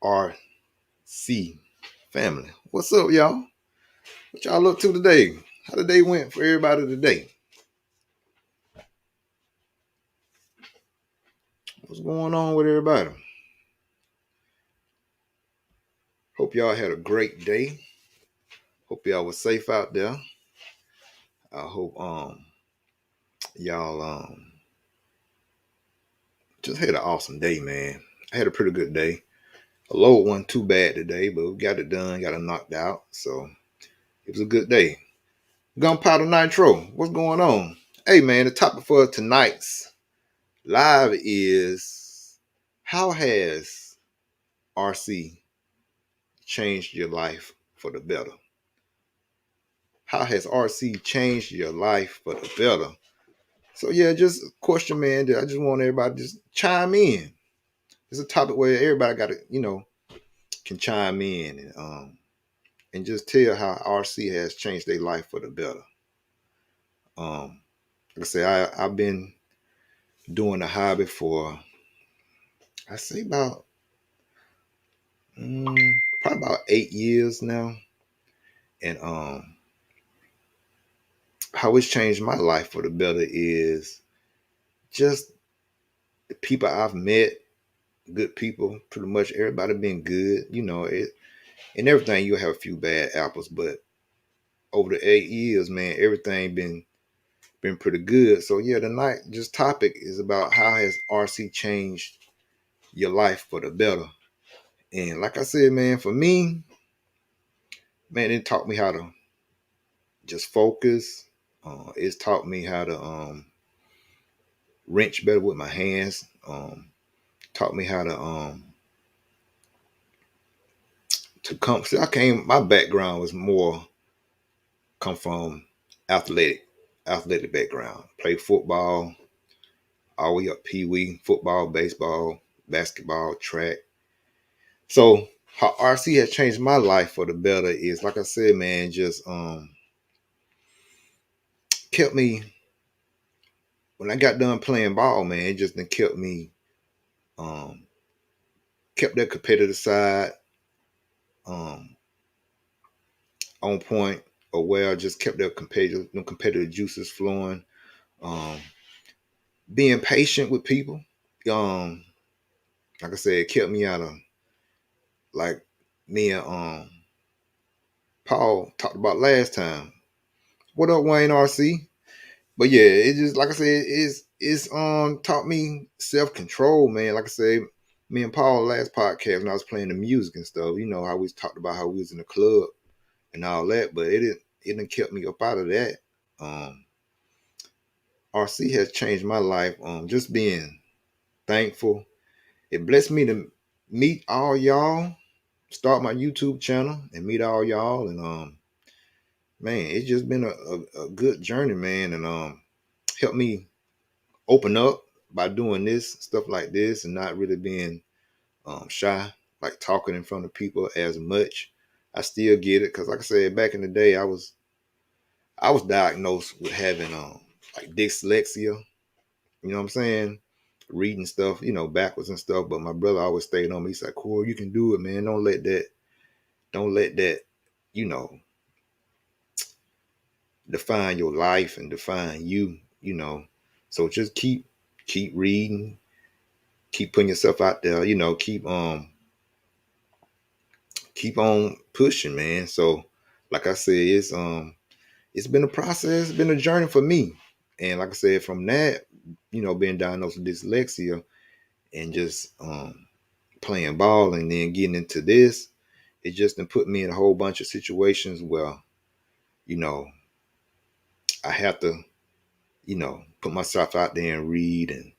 RC family. What's up, y'all? What y'all up to today? How the day went for everybody today? What's going on with everybody? Hope y'all had a great day. Hope y'all was safe out there. I hope y'all just had an awesome day, man. I had a pretty good day. A low one too bad today, but we got it done, got it knocked out. So it was a good day. Gunpowder Nitro, what's going on? Hey man, the topic for tonight's live is how has RC changed your life for the better? How has RC changed your life for the better? So yeah, just a question, man. That I just want everybody to just chime in. It's a topic where everybody got to, can chime in and just tell how RC has changed their life for the better. Like I say, I've been doing the hobby for I say about probably about 8 years now, and how it's changed my life for the better is just the people I've met, good people, pretty much everybody been good, and everything. You'll have a few bad apples, but over the 8 years, man, everything been pretty good. So yeah, tonight just topic is about how has RC changed your life for the better. And like I said, man, for me, man, it taught me how to just focus. It's taught me how to wrench better with my hands. Taught me how to come. See, my background was more come from athletic background. Played football all the way up pee wee, football, baseball, basketball, track. So how RC has changed my life for the better is, like I said, man, just kept me when I got done playing ball, man. It just kept me um kept that competitive side um on point, or where I just kept that competitive juices flowing. Um, Being patient with people. Um, like I said, it kept me out of, like, me and Paul talked about last time. What up, Wayne RC? But yeah, it just, like I said, it's taught me self control, man. Like I said, me and Paul last podcast when I was playing the music and stuff. You know how we talked about how we was in the club and all that, but it didn't kept me up out of that. Um, RC has changed my life. Just being thankful. It blessed me to meet all y'all, start my YouTube channel and meet all y'all. And man, it's just been a good journey, man. And helped me open up by doing this stuff like this and not really being shy, like talking in front of people as much. I still get it because, like I said, back in the day, I was diagnosed with having like dyslexia. You know what I'm saying? Reading stuff, backwards and stuff. But my brother always stayed on me. He's like, "Cool, you can do it, man. Don't let that, you know, define your life and define you. So just keep reading, keep putting yourself out there, keep on pushing, man." So like I said, it's been a process, it's been a journey for me. And like I said, from that, being diagnosed with dyslexia and just playing ball and then getting into this, it just done put me in a whole bunch of situations where, you know, I have to, put myself out there and read. And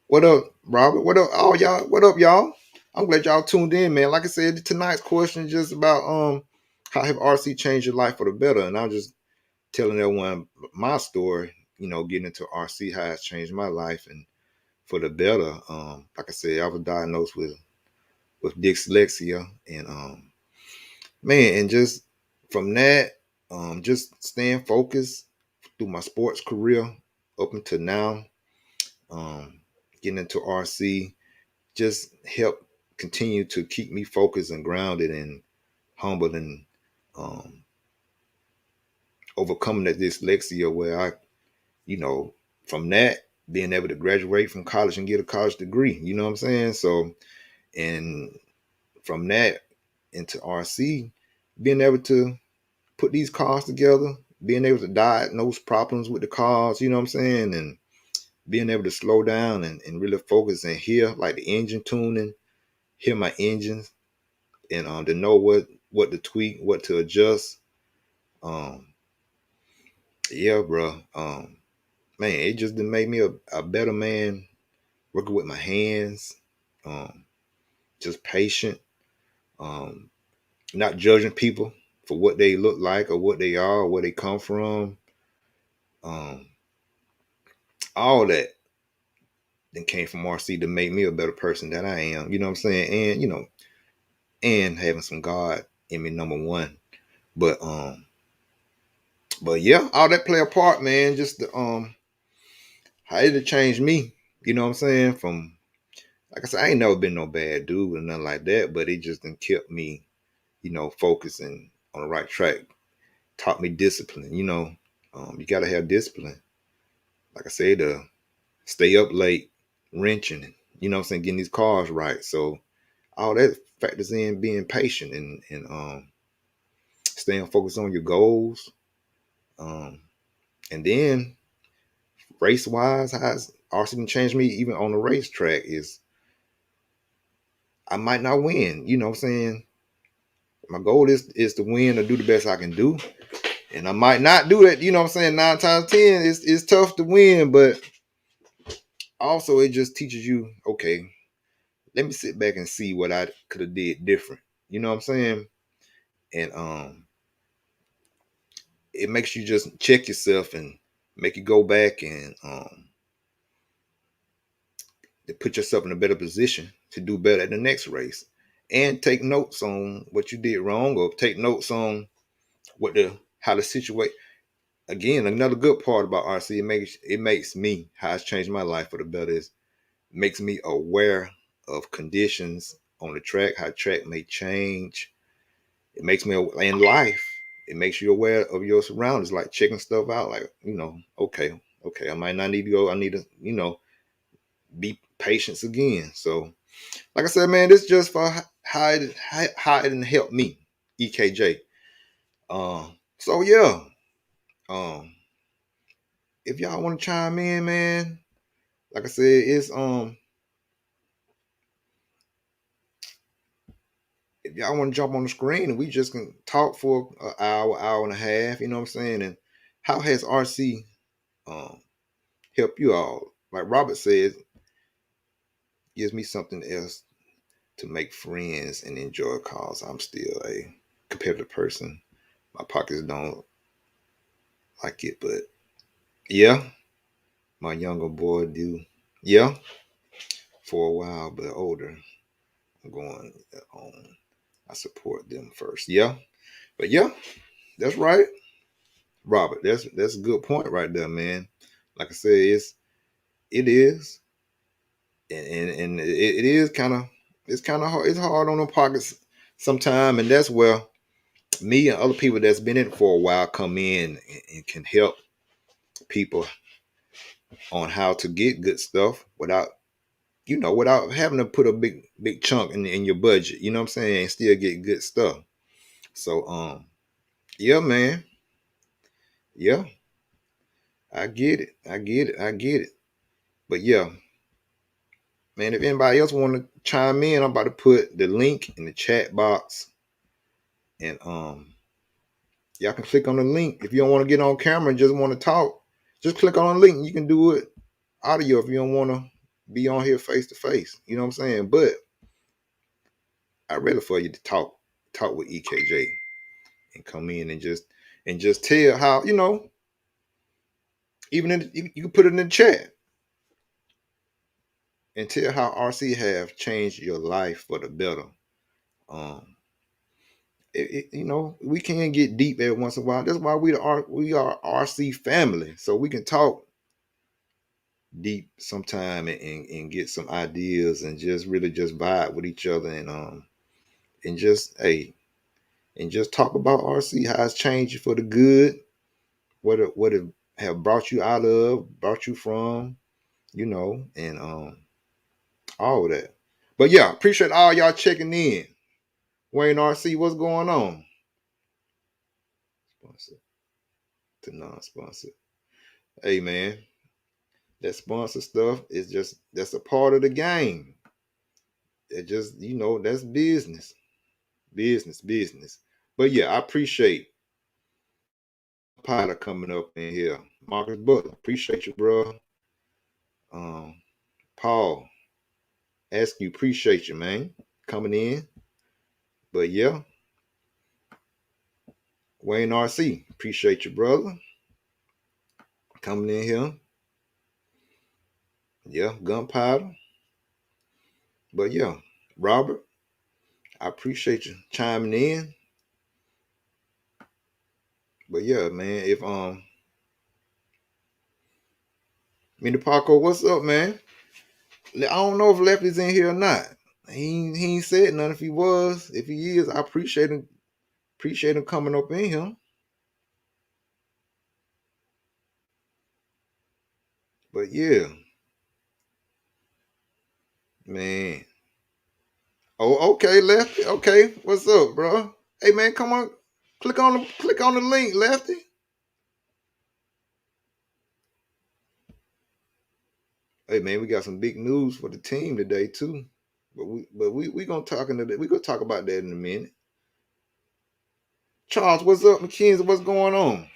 what up, Robert? What up, all y'all? What up, y'all? I'm glad y'all tuned in, man. Like I said, tonight's question is just about how have RC changed your life for the better? And I'm just telling everyone my story, getting into RC, how it's changed my life and for the better. Like I said, I was diagnosed with dyslexia, and man, and just from that, just staying focused through my sports career up until now, um, getting into RC just helped continue to keep me focused and grounded and humbled and um, overcoming that dyslexia where I, you know, from that being able to graduate from college and get a college degree, you know what I'm saying? So, and from that into RC, being able to put these cars together, being able to diagnose problems with the cars, you know what I'm saying? And being able to slow down and really focus and hear like the engine tuning, hear my engines and to know what to tweak, what to adjust. Um, yeah, bro. Man, it just done made me a better man working with my hands. Um, just patient. Um, not judging people for what they look like or what they are or where they come from. Um, all that then came from RC to make me a better person that I am. You know what I'm saying? And and having some God in me, number one. But yeah, all that play a part, man. Just the how it changed me. You know what I'm saying? From like I said, I ain't never been no bad dude or nothing like that, but it just done kept me, focusing on the right track. Taught me discipline. You gotta have discipline. Like I said, stay up late, wrenching, you know what I'm saying, getting these cars right. So all that factors in being patient and staying focused on your goals. Um, and then race wise, how it's also can change me even on the racetrack is I might not win. You know what I'm saying? My goal is to win or do the best I can do. And I might not do that, you know what I'm saying? 9 times 10, it's tough to win, but also it just teaches you, okay, let me sit back and see what I could have did different. You know what I'm saying? And it makes you just check yourself and make you go back and to put yourself in a better position to do better at the next race. And take notes on what you did wrong or take notes on how to situate. Again, another good part about RC, it makes me how it's changed my life for the better is makes me aware of conditions on the track, how track may change. It makes me in life. It makes you aware of your surroundings, like checking stuff out. Like okay, I might not need to go. I need to be patient again. So, like I said, man, this just for how it didn't help me, EKJ. So yeah, um, if y'all want to chime in, man, like I said, it's if y'all want to jump on the screen and we just can talk for an hour and a half, you know what I'm saying? And how has RC um helped you all? Like Robert says, gives me something else to make friends and enjoy cause I'm still a competitive person. My pockets don't like it, but yeah, my younger boy do. Yeah, for a while, but older, I'm going on. I support them first. Yeah, but yeah, that's right, Robert. That's a good point right there, man. Like I said, it is, and it is kind of hard. It's hard on the pockets sometime, and that's where me and other people that's been in it for a while come in and can help people on how to get good stuff without having to put a big chunk in your budget, you know what I'm saying, and still get good stuff. So yeah, man. Yeah, I get it. I get it. But yeah, man, if anybody else want to chime in, I'm about to put the link in the chat box. And y'all can click on the link. If you don't want to get on camera and just want to talk, just click on the link. You can do it audio if you don't want to be on here face to face. You know what I'm saying? But I'd rather for you to talk with EKJ and come in and just tell how, even you can put it in the chat and tell how RC have changed your life for the better. Um, we can get deep every once in a while. That's why we are RC family, so we can talk deep sometime and get some ideas and just really just vibe with each other and just and just talk about RC, how it's changed you for the good, what it have brought you out of, brought you from, and all of that. But yeah, appreciate all y'all checking in. Wayne RC, what's going on? Sponsor to non-sponsor. Hey man, that sponsor stuff is just that's a part of the game. It just that's business, business. But yeah, I appreciate Pilot coming up in here. Marcus Butler, appreciate you, bro. Paul, ask you, appreciate you, man, coming in. But yeah, Wayne RC, appreciate you, brother, coming in here. Yeah, gunpowder. But yeah, Robert, I appreciate you chiming in. But yeah, man, if Minnie Paco, what's up, man? I don't know if Lefty's in here or not. He ain't said nothing. If he was, if he is, I appreciate him coming up in here. But yeah, man. Oh, okay, Lefty. Okay, what's up, bro? Hey, man, come on, click on the link, Lefty. Hey, man, we got some big news for the team today too. But we gonna we gonna talk about that in a minute. Charles, what's up, McKenzie? What's going on?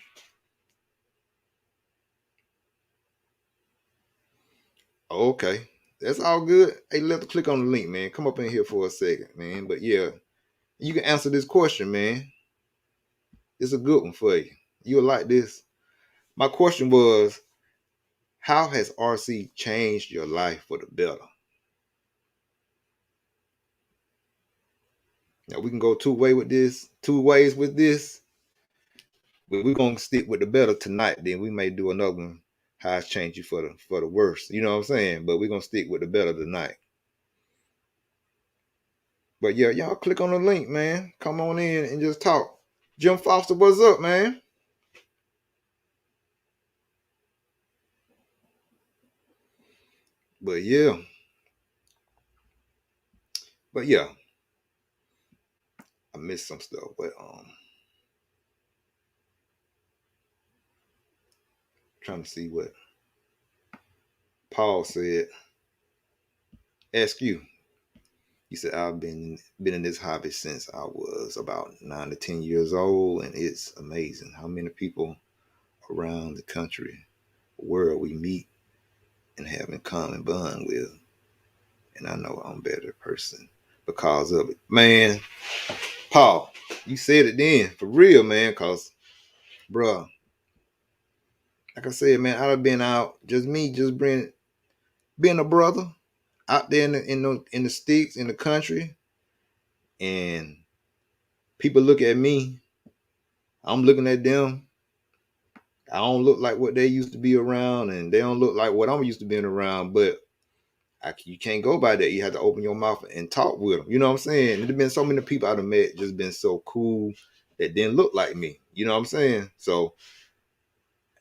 Oh, okay, that's all good. Hey, Lefty, click on the link, man. Come up in here for a second, man. But yeah, you can answer this question, man. It's a good one for you. You'll like this. My question was, how has RC changed your life for the better? Now we can go two ways with this. But we're gonna stick with the better tonight. Then we may do another one. How it's changed you for the worse. You know what I'm saying? But we're gonna stick with the better tonight. But yeah, y'all click on the link, man. Come on in and just talk. Jim Foster, what's up, man? But yeah, but yeah, I missed some stuff. But trying to see what Paul said. Ask you. He said, I've been in this hobby since I was about 9 to 10 years old, and it's amazing how many people around the country, world we meet and have in common bond with. And I know I'm a better person because of it. Man, Paul, you said it then for real, man, because bruh, like I said, man, I'd have been out, just me, just being a brother out there in the sticks, in the country, and people look at me, I'm looking at them. I don't look like what they used to be around, and they don't look like what I'm used to being around. But you can't go by that. You have to open your mouth and talk with them. You know what I'm saying? There's been so many people I've met just been so cool that didn't look like me. You know what I'm saying? So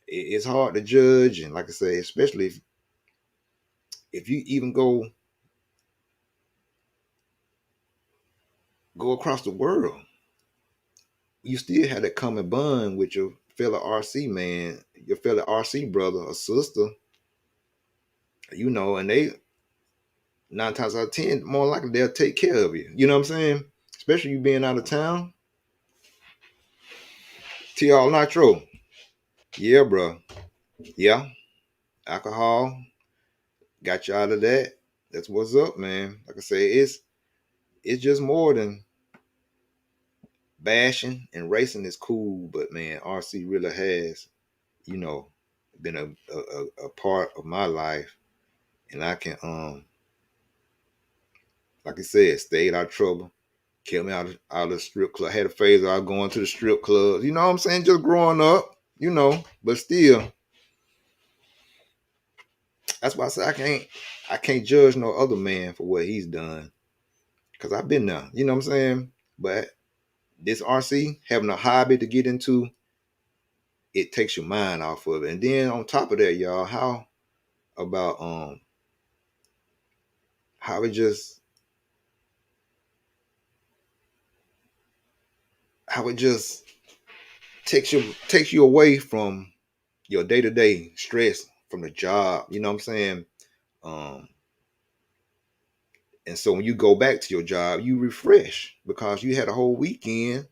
it's hard to judge, and like I say, especially if you even go across the world, you still have that common bond with your fellow RC man, your fellow RC brother or sister. And they 9 times out of 10, more likely they'll take care of you. You know what I'm saying? Especially you being out of town. TR Nitro. Yeah, bro. Yeah. Alcohol got you out of that. That's what's up, man. Like I say, it's just more than bashing, and racing is cool, but man, RC really has, you know, been a part of my life. And I can like I said, stayed out of trouble, kept me out of the strip club. I had a phase where I was going to the strip clubs. You know what I'm saying? Just growing up, but still, That's why I say I can't judge no other man for what he's done. Cause I've been there. You know what I'm saying? But this RC, having a hobby to get into, it takes your mind off of it. And then on top of that, y'all, how about how it just how it just takes you away from your day-to-day stress from the job, you know what I'm saying? Um and so when you go back to your job, you refresh because you had a whole weekend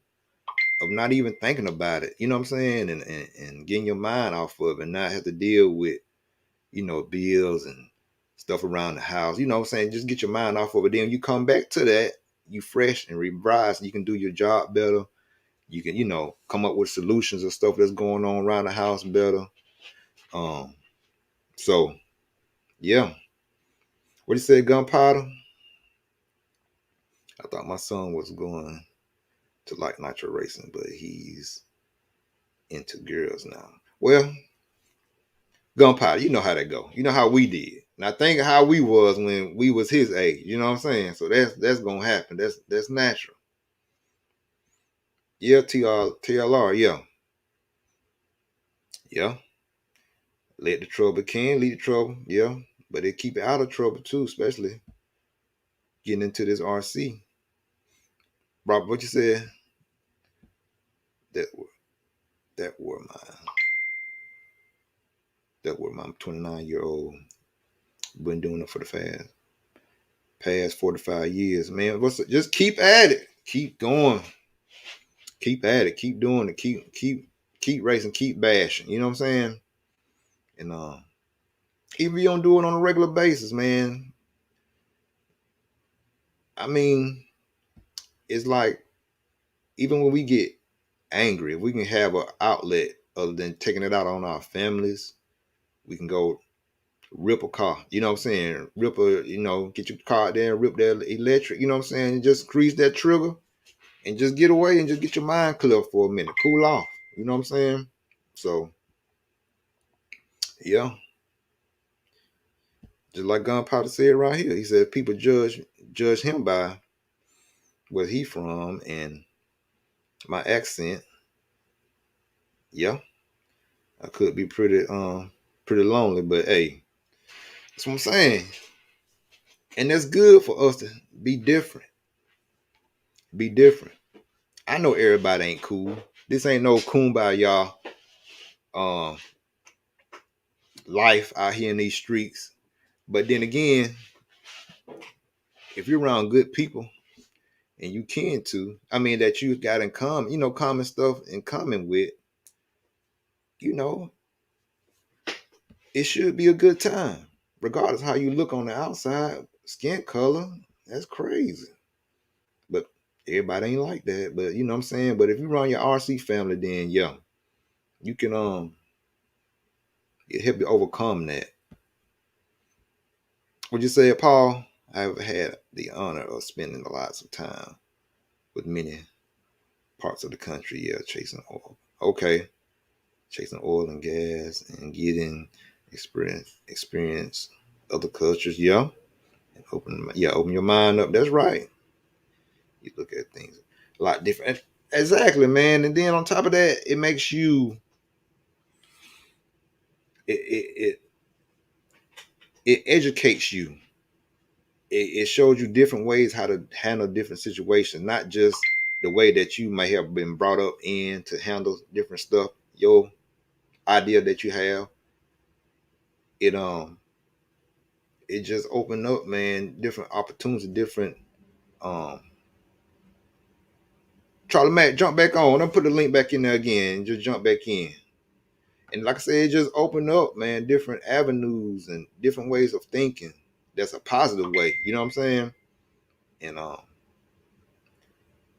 of not even thinking about it, you know what I'm saying? And getting your mind off of it and not have to deal with, bills and stuff around the house. You know what I'm saying? Just get your mind off of it. Then you come back to that, you fresh and rebrised, and you can do your job better. You can, come up with solutions of stuff that's going on around the house better. Um, so yeah. What do you say, gunpowder? I thought my son was going to like nitro racing, but he's into girls now. Well, gunpowder, you know how that go. You know how we did. Now think of how we was when we was his age. You know what I'm saying? So that's gonna happen. That's natural. Yeah, TLR, yeah. Yeah. Let the trouble can lead to trouble, yeah. But they keep it out of trouble too, especially getting into this RC. Robert, what you said? That that were my that were my 29-year-old been doing it for the past 45 years, man. Just keep at it. Keep going. Keep at it. Keep doing it. Keep racing. Keep bashing. You know what I'm saying? And even if you don't do it on a regular basis, man. I mean, it's like even when we get angry, if we can have an outlet other than taking it out on our families, we can go rip a car. You know what I'm saying? Get your car out there and rip that electric. You know what I'm saying? And just grease that trigger and just get away and just get your mind clear for a minute, cool off. You know what I'm saying? So yeah, just like Gunpowder said right here, he said people judge him by where he from and my accent. Yeah, I could be pretty lonely, but hey, that's what I'm saying. And that's good for us to be different. Be different. I know everybody ain't cool. This ain't no kumbaya um life out here in these streets. But then again, if you're around good people and you can too, I mean that you got in common, common stuff in common with, you know, it should be a good time. Regardless how you look on the outside, skin color, that's crazy. But everybody ain't like that. But you know what I'm saying? But if you run your RC family, then yeah, you can it help you overcome that. Would you say, Paul? I've had the honor of spending lots of time with many parts of the country, yeah, chasing oil. Okay, chasing oil and gas and getting experience other cultures, yeah. And open your mind up. That's right. You look at things a lot different. Exactly, man. And then on top of that, it makes you it it educates you. It shows you different ways how to handle different situations, not just the way that you may have been brought up in to handle different stuff. Your idea that you have, it it just opened up, man, different opportunities, different um Charlie Mack, jump back on. I'll put the link back in there again. Just jump back in. And like I said, it just opened up, man, different avenues and different ways of thinking. That's a positive way. You know what I'm saying? And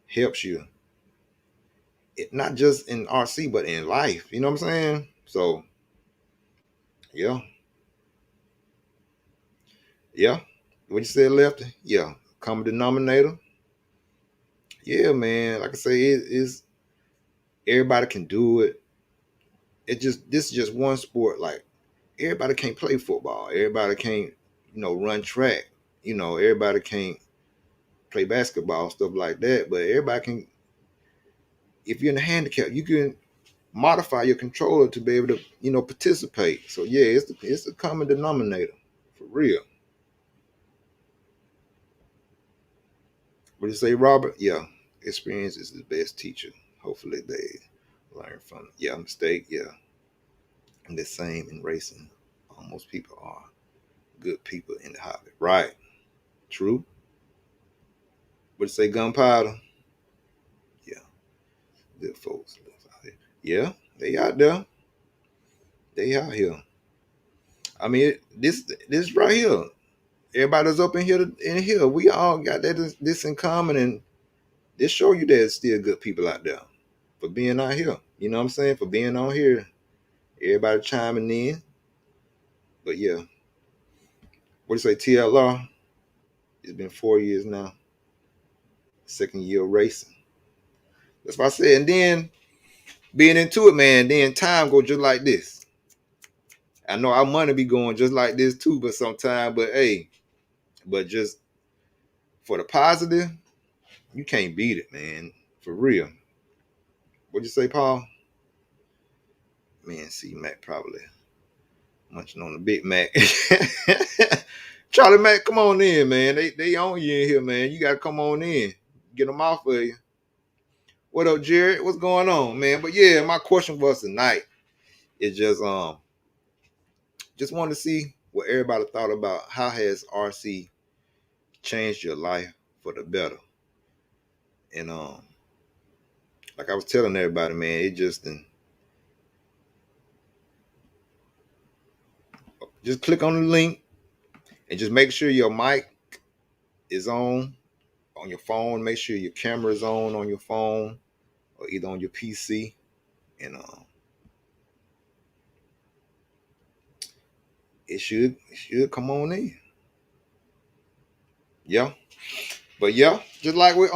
helps you. It not just in RC, but in life. You know what I'm saying? So yeah. Yeah. What you said, Lefty? Yeah. Common denominator. Yeah, man. Like I say, it's everybody can do it. This is just one sport. Like everybody can't play football. Everybody can't, run track. Everybody can't play basketball, stuff like that. But everybody can. If you're in a handicap, you can modify your controller to be able to, participate. So yeah, it's a common denominator for real. What do you say, Robert? Yeah, experience is the best teacher. Hopefully they learn from it. Yeah, mistake. Yeah, and the same in racing. Most people are good people in the hobby. Right. True. What do you say, gunpowder? Yeah, good folks out here. Yeah, they out there. They out here. I mean, this right here. Everybody's up in here. We all got this in common, and this show you there's still good people out there for being out here. You know what I'm saying? For being on here, everybody chiming in. But yeah, what do you say, TLR? It's been 4 years now. Second year of racing. That's what I said. And then being into it, man, then time go just like this. I know our money be going just like this too, but sometimes, but hey, but just for the positive, you can't beat it, man. For real. What'd you say, Paul? Man, C Mac probably munching on the Big Mac. Charlie Mac, come on in, man. They on you in here, man. You gotta come on in. Get them off of you. What up, Jared? What's going on, man? But yeah, my question was tonight is just wanted to see what everybody thought about how has RC changed your life for the better. And like I was telling everybody, man, it just click on the link and just make sure your mic is on your phone. Make sure your camera is on your phone or either on your PC. And it should come on in. Yeah. But yeah, just like with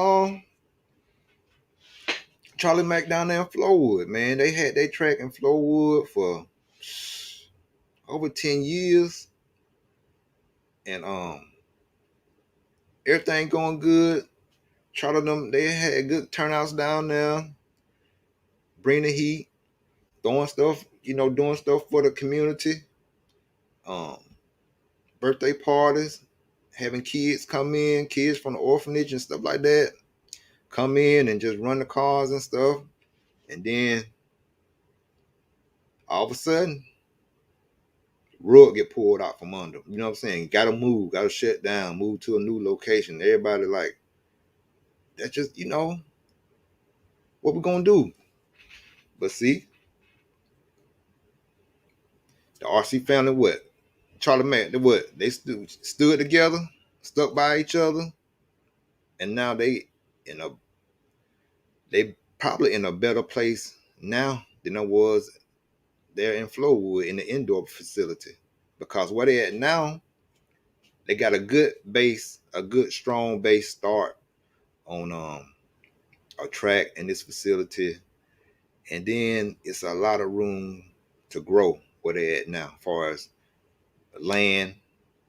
Charlie Mack down there in Flowood, man. They had their track in Flowood for over 10 years. And everything going good. Charlie them, they had good turnouts down there. Bring the heat, throwing stuff, doing stuff for the community. Um, Birthday parties, having kids come in, kids from the orphanage and stuff like that, come in and just run the cars and stuff. And then all of a sudden, rug get pulled out from under. You know what I'm saying? Gotta move, gotta shut down, move to a new location. Everybody like, that's just, what we gonna do. But see, the RC family, what? Charlie Mack, they what? They stood together, stuck by each other, and now in a they probably in a better place now than I was there in Flowood in the indoor facility. Because where they at now, they got a good base, a good strong base start on a track in this facility. And then it's a lot of room to grow where they at now, as far as land.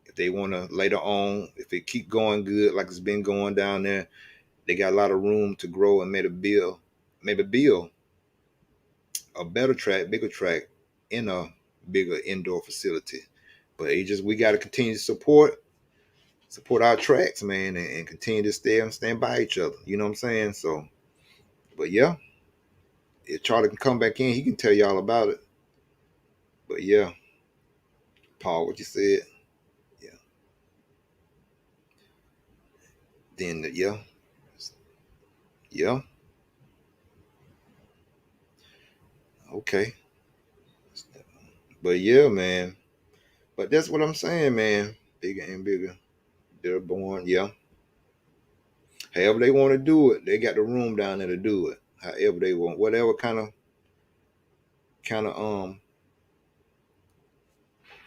If they want to later on, if it keep going good like it's been going down there, they got a lot of room to grow and maybe build a better track, bigger track in a bigger indoor facility. But we got to continue to support our tracks, man, and continue to stand by each other. You know what I'm saying? So, but yeah, if Charlie can come back in, he can tell y'all about it. But yeah, Paul, what you said, yeah. Then yeah, okay. But yeah, man. But that's what I'm saying, man. Bigger and bigger. They're born, yeah. However they want to do it, they got the room down there to do it. However they want, whatever kind of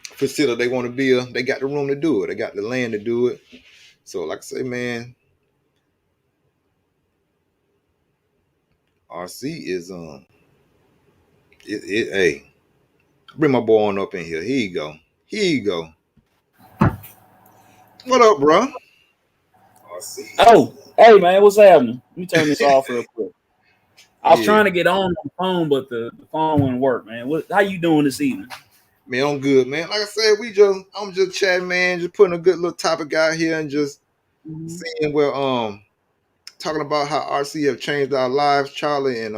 facility they want to build, they got the room to do it. They got the land to do it. So, like I say, man, RC is hey, Bring my boy on up in here. Here you go. Here you go. What up, bro? Oh, hey man, what's happening? Let me turn this off real quick. I was Yeah, trying to get on the phone, but the phone wouldn't work, man. How you doing this evening? man, I'm good, man. Like I said, I'm just chatting, man. Just putting a good little topic out here and just Mhm. seeing where talking about how RC have changed our lives, Charlie, and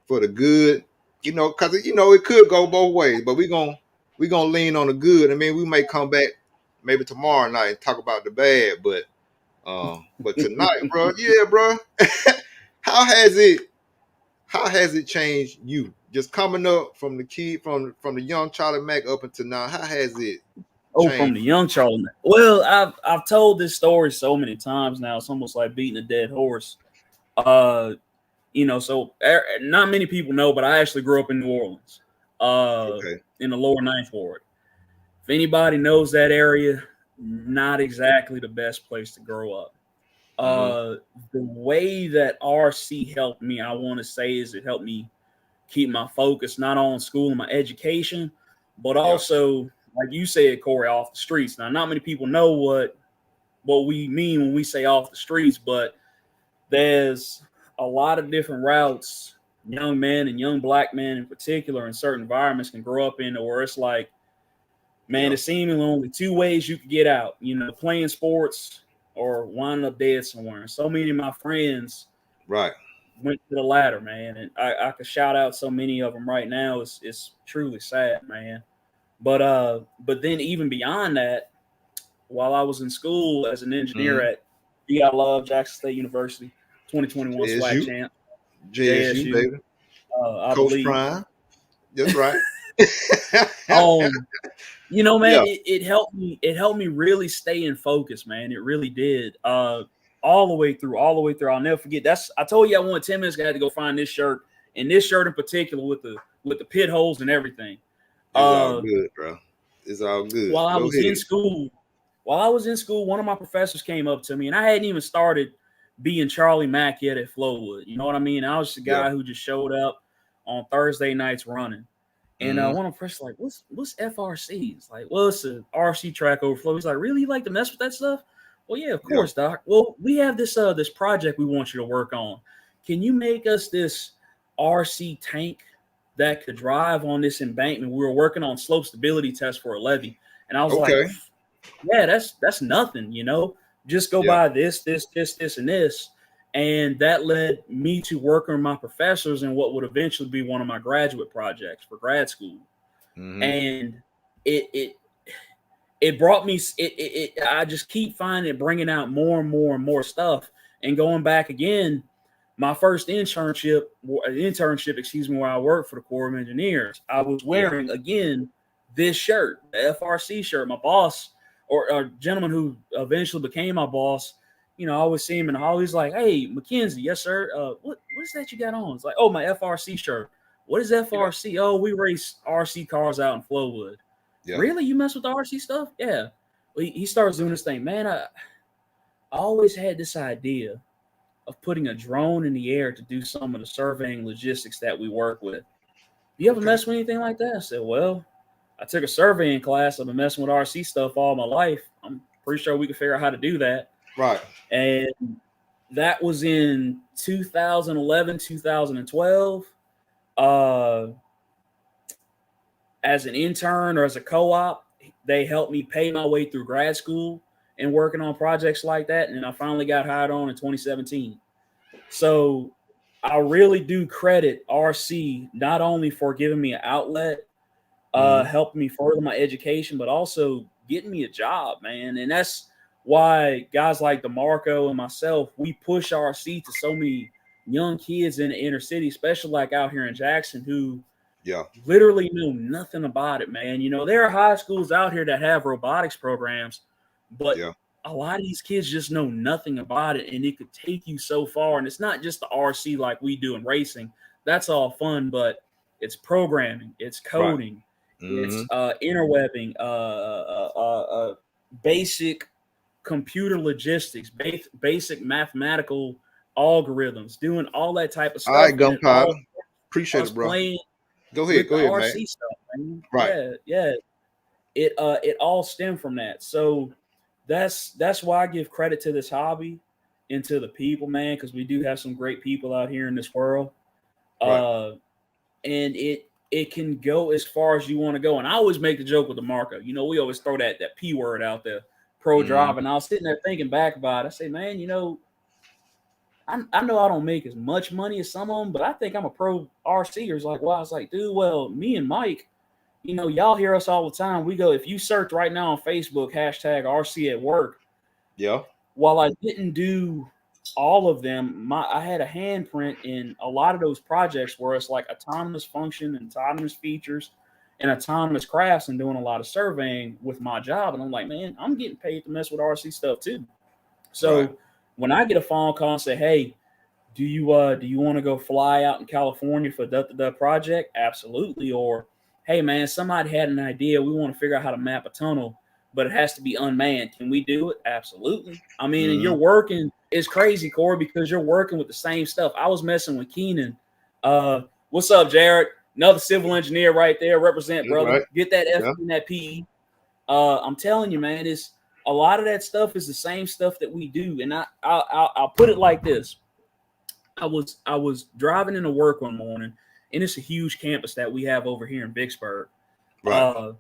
for the good. You know, because it could go both ways, but we gonna lean on the good. I mean, we may come back maybe tomorrow night and talk about the bad, but tonight, bro, yeah, bro. how has it how has it changed you? Just coming up from the kid from the young Charlie Mack up until now, how has it Oh, from changed? the young Charlie. Well, I've told this story so many times now. It's almost like beating a dead horse. Uh, not many people know, but I actually grew up in New Orleans, Okay. in the lower Ninth Ward. If anybody knows that area, not exactly the best place to grow up. Mm-hmm. Uh, the way that RC helped me, I want to say, is it helped me keep my focus not on school and my education, but Yeah. also, like you said, Corey, off the streets. Now, not many people know what we mean when we say off the streets, but there's a lot of different routes young men and young black men in particular in certain environments can grow up in, where it's like, man, Yeah. it's seemingly only two ways you could get out, playing sports or winding up dead somewhere. And so many of my friends Right. went to the latter, man. And I could shout out so many of them right now. It's truly sad, man. But then even beyond that, while I was in school as an engineer Mm-hmm. at I Love Jackson State University, 2021 SWAC JSU. champ, JSU, JSU, baby. I Coach believe. Prime. That's right. Um, man, Yeah. it helped me. It helped me really stay in focus, man. It really did. All the way through, all the way through. I'll never forget. I told you I wanted 10 minutes. I had to go find this shirt, and this shirt in particular with the pit holes and everything. It's all Uh, good, bro. It's all good. while I Go was in ahead. school, one of my professors came up to me, and I hadn't even started being Charlie Mack yet at Flowwood. You know what I mean? I was the Yeah. guy who just showed up on Thursday nights running. And Mm-hmm. one of the professors like, what's FRC? It's like, well, it's a RC track overflow. He's like, really? You like to mess with that stuff? Well, yeah, of Yeah. course, Doc. Well, we have this project we want you to work on. Can you make us this RC tank that could drive on this embankment? We were working on slope stability tests for a levee. And I was like, Okay. yeah, that's nothing. Just go Yeah. by this, and this. And that led me to working with my professors in what would eventually be one of my graduate projects for grad school. Mm-hmm. And it it brought me I just keep finding it bringing out more and more and more stuff. And going back again, my first internship, excuse me, where I worked for the Corps of Engineers, I was Yeah. wearing again this shirt, the FRC shirt. My boss, or a gentleman who eventually became my boss, I always see him in the hall. He's like, "Hey, Mackenzie, yes sir. What is that you got on?" It's like, "Oh, my FRC shirt." What is Yeah. FRC? Oh, we race RC cars out in Flowwood. Yeah. Really, you mess with the RC stuff? Yeah. Well, he starts doing this thing, man. I always had this idea of putting a drone in the air to do some of the surveying logistics that we work with. You ever Okay. mess with anything like that? I said, well, I took a surveying class. I've been messing with RC stuff all my life. I'm pretty sure we could figure out how to do that. Right. And that was in 2011, 2012. Uh, as an intern or as a co-op, they helped me pay my way through grad school and working on projects like that. And I finally got hired on in 2017. So I really do credit RC not only for giving me an outlet, Mm-hmm. helping me further my education, but also getting me a job, man. And that's why guys like DeMarco and myself, we push RC to so many young kids in the inner city, especially like out here in Jackson, who Yeah. literally know nothing about it, man. There are high schools out here that have robotics programs, but Yeah. a lot of these kids just know nothing about it, and it could take you so far. And it's not just the RC like we do in racing. That's all fun, but it's programming, it's Right. coding, Mm-hmm. it's interwebbing, basic computer logistics, basic mathematical algorithms, doing all that type of All right, stuff, and it gunpowder. all Appreciate starts it, bro. playing Go with ahead. the Go ahead, man. RC stuff. man. Right. Yeah. It all stemmed from that. So that's why I give credit to this hobby and to the people, man, because we do have some great people out here in this world. Right. And it can go as far as you want to go. And I always make the joke with the Marco. You know, we always throw that P word out there, pro drive. And I was sitting there thinking back about it. I say, man, you know, I know I don't make as much money as some of them, but I think I'm a pro RCers. Like, well, I was like, dude, well, me and Mike, you know, y'all hear us all the time. We go, if you search right now on Facebook, hashtag RC at work. Yeah. While I didn't do all of them, I had a handprint in a lot of those projects where it's like autonomous function and autonomous features and autonomous crafts and doing a lot of surveying with my job. And I'm like, man, I'm getting paid to mess with RC stuff too. So when I get a phone call and say, hey, do you want to go fly out in California for the project? Absolutely. Or, hey man, somebody had an idea. We want to figure out how to map a tunnel, but it has to be unmanned. Can we do it? Absolutely. I mean, and you're working. It's crazy, Corey, because you're working with the same stuff. I was messing with Keenan. What's up, Jared? Another civil engineer right there. Represent, brother. Right. Get that F in that PE. I'm telling you, man, it's a lot of that stuff is the same stuff that we do. And I'll put it like this. I was driving into work one morning, and it's a huge campus that we have over here in Vicksburg. Right.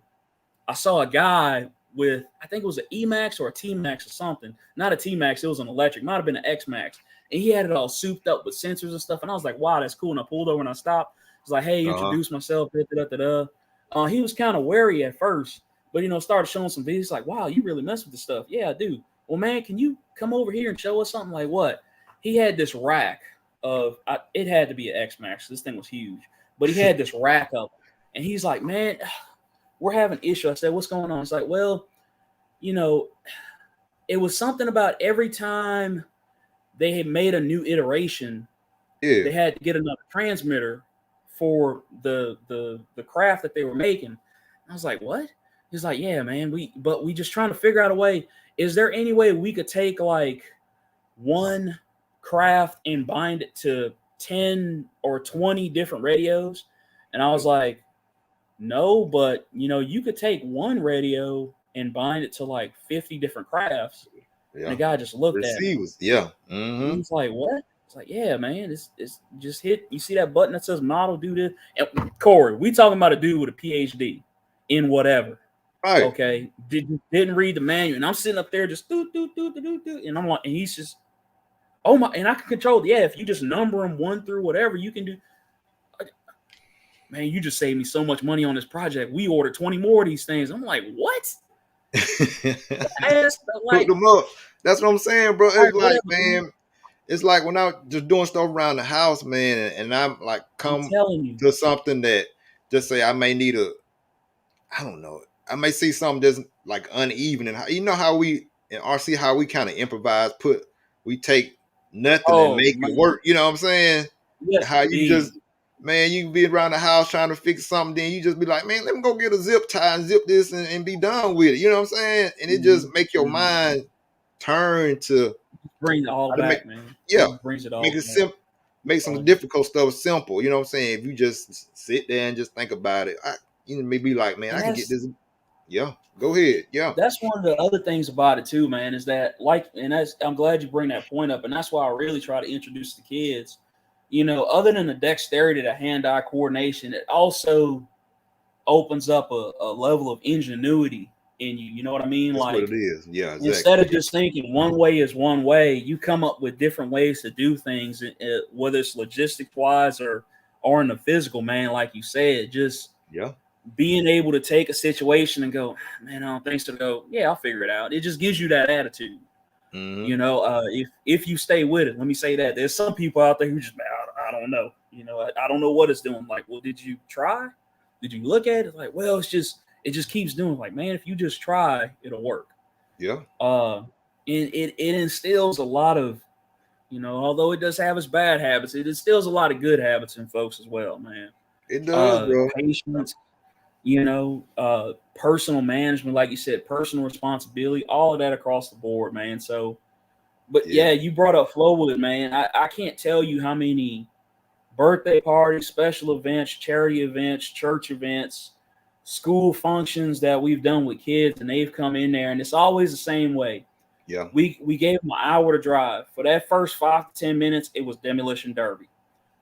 I saw a guy with, I think it was an E-Max or a T-Max or something. Not a T-Max, it was an electric. Might have been an X-Max. And he had it all souped up with sensors and stuff. And I was like, wow, that's cool. And I pulled over and I stopped. I was like, hey, introduce myself. He was kind of wary at first, but, you know, started showing some videos. Like, wow, you really mess with this stuff. Yeah, I do. Well, man, can you come over here and show us something? Like what? He had this rack of, it had to be an X-Max. This thing was huge. But he had this rack up. And he's like, man, we're having an issue. I said, what's going on? It's like, well, you know, it was something about every time they had made a new iteration, they had to get another transmitter for the craft that they were making. I was like, what? He's like, yeah, man, we just trying to figure out a way. Is there any way we could take like one craft and bind it to 10 or 20 different radios? And I was like, no, but you know, you could take one radio and bind it to like 50 different crafts. Yeah. And the guy just looked at me. Yeah. He's like, what? It's like, yeah, man, it's just hit. You see that button that says model, do this. And Corey, we talking about a dude with a PhD in whatever. Right. Okay. Didn't read the manual. And I'm sitting up there just do. And I'm like, and he's just, oh my, and I can control. Yeah, if you just number them 1 through whatever, you can do. Man, you just saved me so much money on this project. We ordered 20 more of these things. I'm like, what? Put them up. That's what I'm saying, bro. It's like, man, it's like when I'm just doing stuff around the house, man, and I'm like, come to something that just say I may need I don't know. I may see something that's like uneven. And you know how we in RC, how we kind of improvise, we take nothing and make it work. You know what I'm saying? Yes, how you just, man, you can be around the house trying to fix something, then you just be like, man, let me go get a zip tie and zip this and be done with it. You know what I'm saying? And it just make your mind turn to bring it all back, man. Yeah. It brings it all make it simple. Make some difficult stuff simple. You know what I'm saying? If you just sit there and just think about it, you may be like, man, I can get this. Yeah, go ahead. Yeah. That's one of the other things about it too, man, is that I'm glad you bring that point up. And that's why I really try to introduce the kids. You know, other than the dexterity, the hand-eye coordination, it also opens up a level of ingenuity in you. You know what I mean? That's like what it is. Yeah, exactly. Instead of just thinking one way is one way, you come up with different ways to do things, whether it's logistics-wise or in the physical, man, like you said, just being able to take a situation and go, man, I don't think so. Go, yeah, I'll figure it out. It just gives you that attitude. You know, if you stay with it, let me say that there's some people out there who just, man, I don't know. You know, I don't know what it's doing. Like, well, did you try? Did you look at it? Like, well, it just keeps doing. Like, man, if you just try, it'll work. Yeah. It instills a lot of, you know, although it does have its bad habits, it instills a lot of good habits in folks as well, man. It does, bro. Patience, you know, personal management, like you said, personal responsibility, all of that across the board, man. So, but yeah, you brought up Flowwood, man. I can't tell you how many birthday parties, special events, charity events, church events, school functions that we've done with kids, and they've come in there, and it's always the same way. Yeah. We gave them an hour to drive. For that first 5 to 10 minutes, it was demolition derby.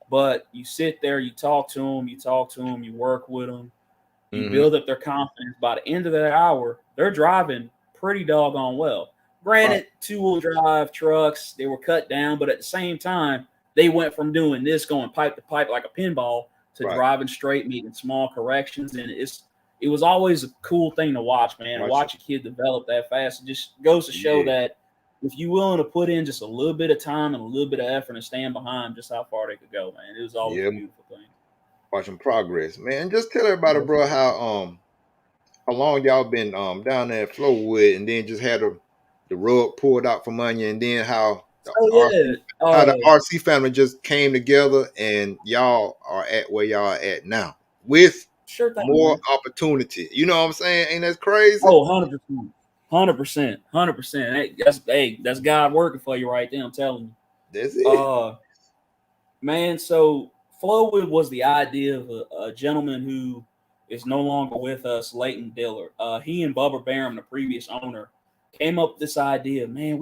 But you sit there, you talk to them, you work with them, you Mm-hmm. build up their confidence. By the end of that hour, they're driving pretty doggone well. Granted, two-wheel drive trucks, they were cut down, but at the same time, they went from doing this, going pipe to pipe like a pinball, to driving straight, making small corrections. And it was always a cool thing to watch, man. And watch a kid develop that fast. It just goes to show that if you're willing to put in just a little bit of time and a little bit of effort and stand behind, just how far they could go, man. It was always a beautiful thing. Watching progress, man. Just tell everybody, bro, how long y'all been down there at Flowood, and then just had the rug pulled out from under you, and then how the RC family just came together, and y'all are at where y'all are at now with more opportunity. You know what I'm saying? Ain't that crazy? Oh, 100%. That's God working for you right there. I'm telling you. That's it. Man, so Flowood was the idea of a gentleman who is no longer with us, Leighton Dillard. He and Bubba Barham, the previous owner, came up with this idea. Man,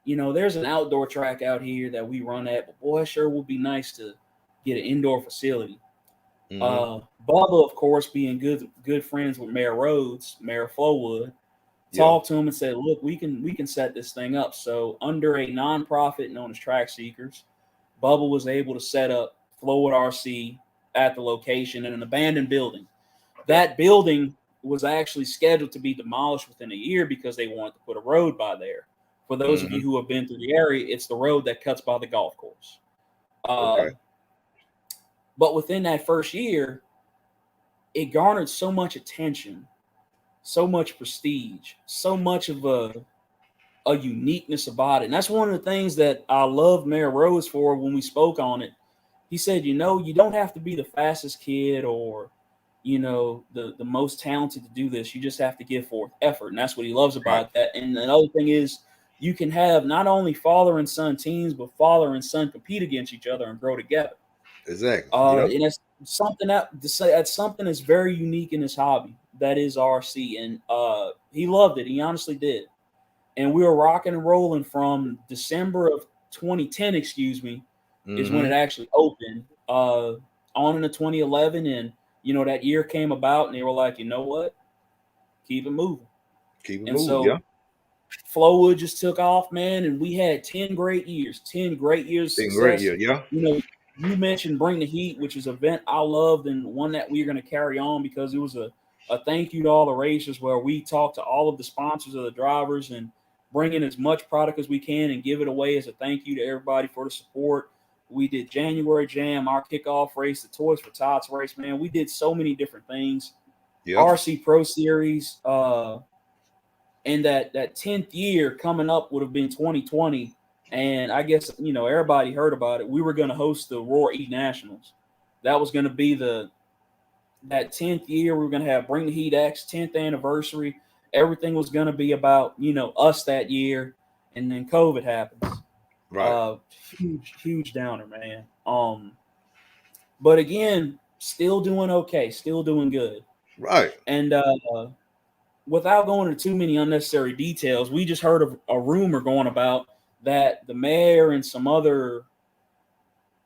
there's an outdoor track out here that we run at, but boy, it sure would be nice to get an indoor facility. Bubba, of course, being good friends with Mayor Rhodes, Mayor of Flowood, talked to him and said, "Look, we can set this thing up." So, under a nonprofit known as Track Seekers, Bubba was able to set up Flowood RC at the location in an abandoned building. That building was actually scheduled to be demolished within a year because they wanted to put a road by there. For those of you who have been through the area, it's the road that cuts by the golf course. But within that first year, it garnered so much attention, so much prestige, so much of a uniqueness about it. And that's one of the things that I love Mayor Rhodes for when we spoke on it. He said, you don't have to be the fastest kid or, the most talented to do this. You just have to give forth effort. And that's what he loves about that. And another thing is you can have not only father and son teams, but father and son compete against each other and grow together. Exactly. And that's something that's very unique in his hobby. That is RC. And he loved it. He honestly did. And we were rocking and rolling from December of 2010, is when it actually opened, on into 2011. And, that year came about and they were like, you know what? Keep it moving. So Flowood just took off, man. And we had 10 great years of success. You mentioned Bring the Heat, which is an event I loved and one that we're going to carry on because it was a thank you to all the racers where we talked to all of the sponsors of the drivers and bring in as much product as we can and give it away as a thank you to everybody for the support. We did January Jam, our kickoff race, the Toys for Tots race, man. We did so many different things. RC Pro Series, and that 10th year coming up would have been 2020. And I guess, everybody heard about it. We were going to host the Roar E Nationals. That was going to be that 10th year. We were going to have Bring the Heat X, 10th anniversary. Everything was going to be about, us that year. And then COVID happens. Right. Huge downer, man. But again, still doing okay. Still doing good. Right. And without going into too many unnecessary details, we just heard of a rumor going about that the mayor and some other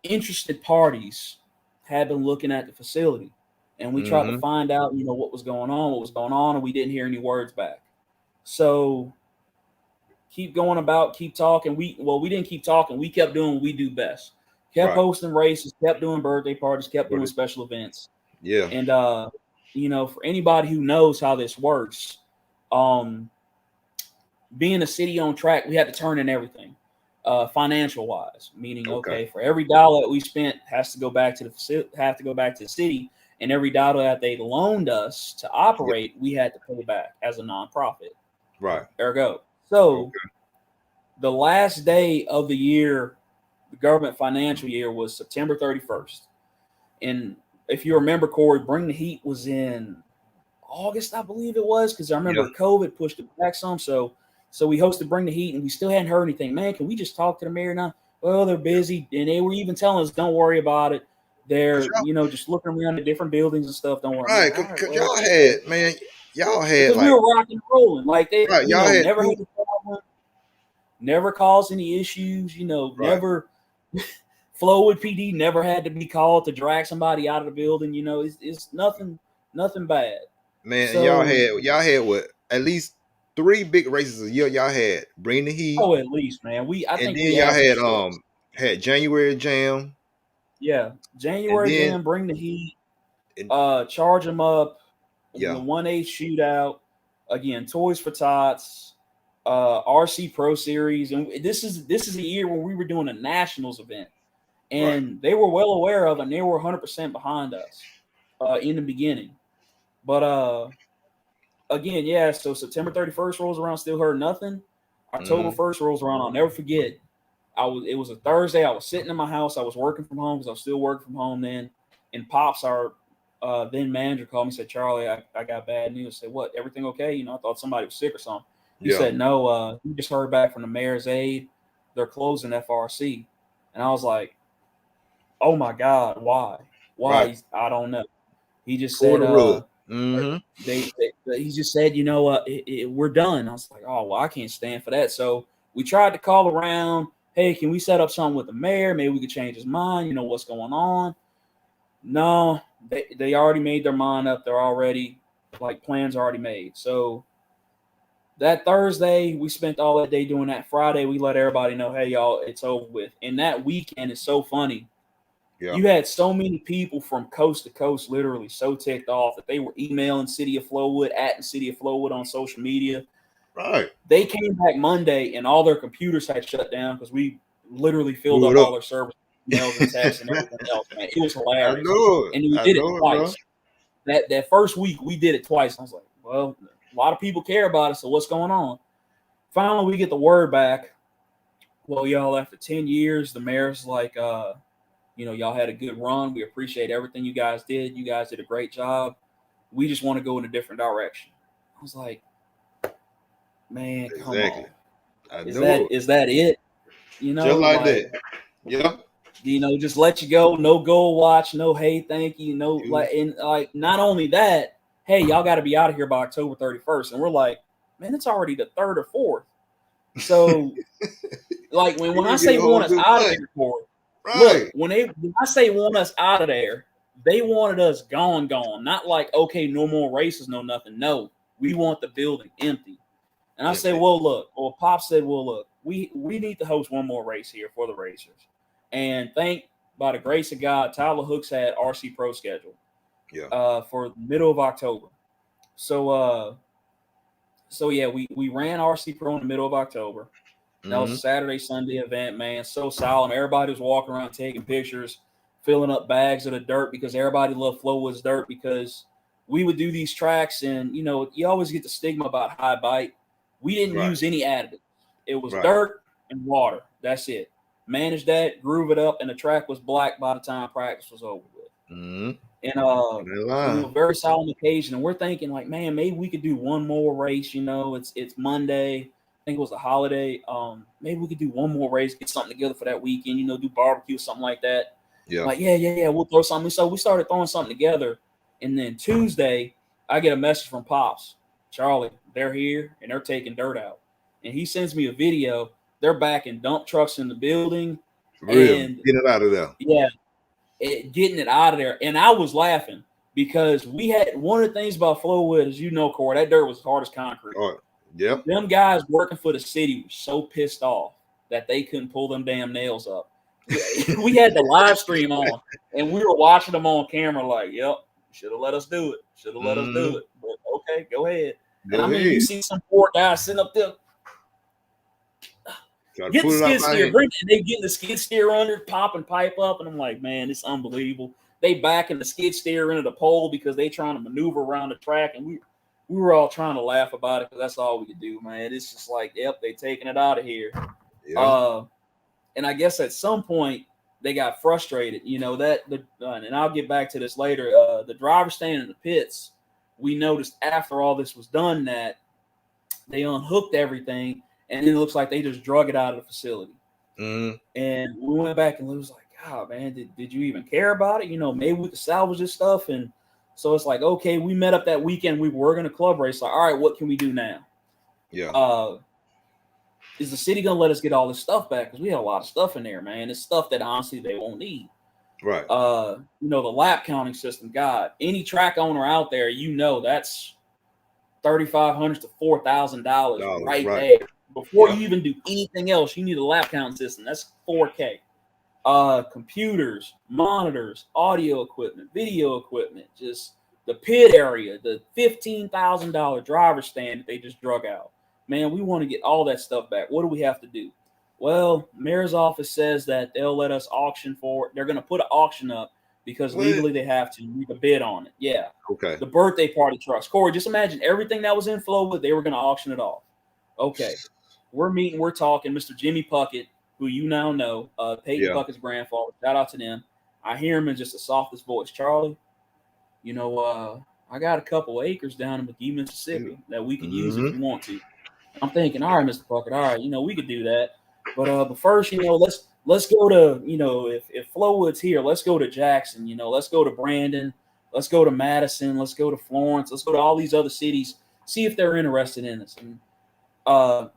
interested parties had been looking at the facility. And we tried to find out, what was going on, and we didn't hear any words back. So keep talking. We didn't keep talking. We kept doing what we do best. Kept hosting races, kept doing birthday parties, kept doing special events. Yeah. And, for anybody who knows how this works, being a city-owned track, we had to turn in everything, financial-wise. Meaning, for every dollar that we spent has to go back to the city, and every dollar that they loaned us to operate, we had to pay back as a nonprofit. Right. Ergo. So, the last day of the year, the government financial year, was September 31st, and if you remember, Corey, Bring the Heat was in August, I believe it was, because I remember COVID pushed it back some. So we hosted Bring the Heat, and we still hadn't heard anything. Man, can we just talk to the mayor now? Well, they're busy, and they were even telling us, don't worry about it. they're y'all, just looking around at different buildings and stuff. Don't worry, right? all right, Cause well, y'all had, man, y'all had because we like, were rocking and rolling, like they, right, y'all had never two, had a problem, never caused any issues, right, never. Flowood PD never had to be called to drag somebody out of the building. It's nothing bad. man. And So, y'all had what? At least 3 big races a year. Y'all had Bring the Heat, at least, man, I and think then we y'all averaged had January Jam, yeah, and January then Jam, Bring the Heat, and, Charge them up, the yeah, 1A shootout, again, Toys for Tots, RC Pro Series, and this is a year when we were doing a nationals event, right. and they were well aware of, and they were 100% behind us in the beginning, but again, yeah. So September 31st rolls around, still heard nothing. October Mm-hmm. 1st rolls around, I'll never forget. It was a Thursday. I was sitting in my house. I was working from home because I was still working from home then. And Pops, our then manager, called me and said, Charlie, I got bad news. I said, what? Everything okay? I thought somebody was sick or something. He Yeah, said, no, we just heard back from the mayor's aide. They're closing FRC. And I was like, oh my God, why? right. Why? I don't know. He just Pull said, the rug. Mm-hmm. he just said, we're done. I was like, oh, well, I can't stand for that. So we tried to call around. Hey, can we set up something with the mayor? Maybe we could change his mind. What's going on? No, they already made their mind up. They're already plans already made. So that Thursday, we spent all that day doing that. Friday, we let everybody know, hey, y'all, it's over with. And that weekend is so funny. Yeah, You had so many people from coast to coast, literally so ticked off that they were emailing City of Flowood, at City of Flowood on social media. right. They came back Monday and all their computers had shut down because we literally filled Blew up it all up. their servers, emails and texts and everything else, man. It was I hilarious. know it. And we I did it know it, bro. twice. That first week, we did it twice. I was like, well, a lot of people care about it, so what's going on? Finally, we get the word back. Well, y'all, after 10 years, the mayor's like, y'all had a good run. We appreciate everything you guys did. You guys did a great job. We just want to go in a different direction. I was like, man, come Exactly. on. I Is know that it. is that it? Just like that. Yeah. Just let you go, no goal watch, no hey, thank you, no You not only that, hey, y'all got to be out of here by October 31st. And we're like, man, it's already the 3rd or 4th. So when I you get say a whole want us new out of month. there, Corey, look, Right. when I say want us out of there, they wanted us gone. Not like, okay, no more races, no nothing. No, we want the building empty. And I said, Empty. well, look, or Pop said, well, look, we need to host one more race here for the racers. And by the grace of God, Tyler Hooks had RC Pro scheduled Yeah. for the middle of October. So yeah, we ran RC Pro in the middle of October. That was a Mm-hmm. Saturday, Sunday event, man. So solemn. Everybody was walking around taking pictures, filling up bags of the dirt because everybody loved Flowood's dirt because we would do these tracks and, you always get the stigma about high bite. We didn't Right. use any additives. It was Right. dirt and water. That's it. Managed that, groove it up, and the track was black by the time practice was over with. Mm-hmm. And it was a Line. very solemn occasion. And we're thinking man, maybe we could do one more race. It's Monday. I think it was a holiday. Maybe we could do one more race, get something together for that weekend. Do barbecue, something like that. Yeah. Like yeah, we'll throw something. So we started throwing something together, and then Tuesday, I get a message from Pops, Charlie. They're here and they're taking dirt out, and he sends me a video. They're backing dump trucks in the building, Real. and Get it out of there. yeah, getting it out of there. And I was laughing because we had one of the things about Flowood, as Corey, that dirt was hard as concrete. Oh, yep. Them guys working for the city were so pissed off that they couldn't pull them damn nails up. We had the live stream on, and we were watching them on camera like, yep, should have let us do it. Should have let us do it. But okay, go ahead. Go And ahead. you see some poor guy sitting up there, get the skid steer, they getting the skid steer under, popping pipe up, and I'm like, man, it's unbelievable. They backing the skid steer into the pole because they trying to maneuver around the track, and we were all trying to laugh about it because that's all we could do, man. It's just like, yep, they taking it out of here. Yeah. And I guess at some point they got frustrated, and I'll get back to this later. The driver staying in the pits, we noticed after all this was done that they unhooked everything, and then it looks like they just drug it out of the facility. Mm-hmm. And we went back and it was like, God, man, did you even care about it? You know, maybe we could salvage this stuff. And so it's like, okay, we met up that weekend. We were going to club race. Like, all right, what can we do now? Yeah. Is the city going to let us get all this stuff back? Because we had a lot of stuff in there, man. It's stuff that honestly they won't need. Right. You know, the lap counting system, God, any track owner out there, you know, that's $3,500 to $4,000 right there. Before you even do anything else, you need a lap count system. That's $4K. Computers, monitors, audio equipment, video equipment, just the pit area, the $15,000 driver stand that they just drug out. Man, we want to get all that stuff back. What do we have to do? Well, mayor's office says that they'll let us auction for it. They're going to put an auction up because legally they have to make a bid on it. Yeah. Okay. The birthday party trucks. Corey, just imagine everything that was in Flowood, they were going to auction it off. Okay. We're meeting, we're talking. Mr. Jimmy Puckett, who you now know, Peyton Puckett's grandfather. Shout out to them. I hear him in just the softest voice. Charlie, you know, I got a couple acres down in McGee, Mississippi that we could use if you want to. I'm thinking, all right, Mr. Puckett, all right, you know, we could do that. But first, you know, let's go to, you know, if Flowood's here, let's go to Jackson, you know, let's go to Brandon, let's go to Madison, let's go to Florence, let's go to all these other cities, see if they're interested in us. And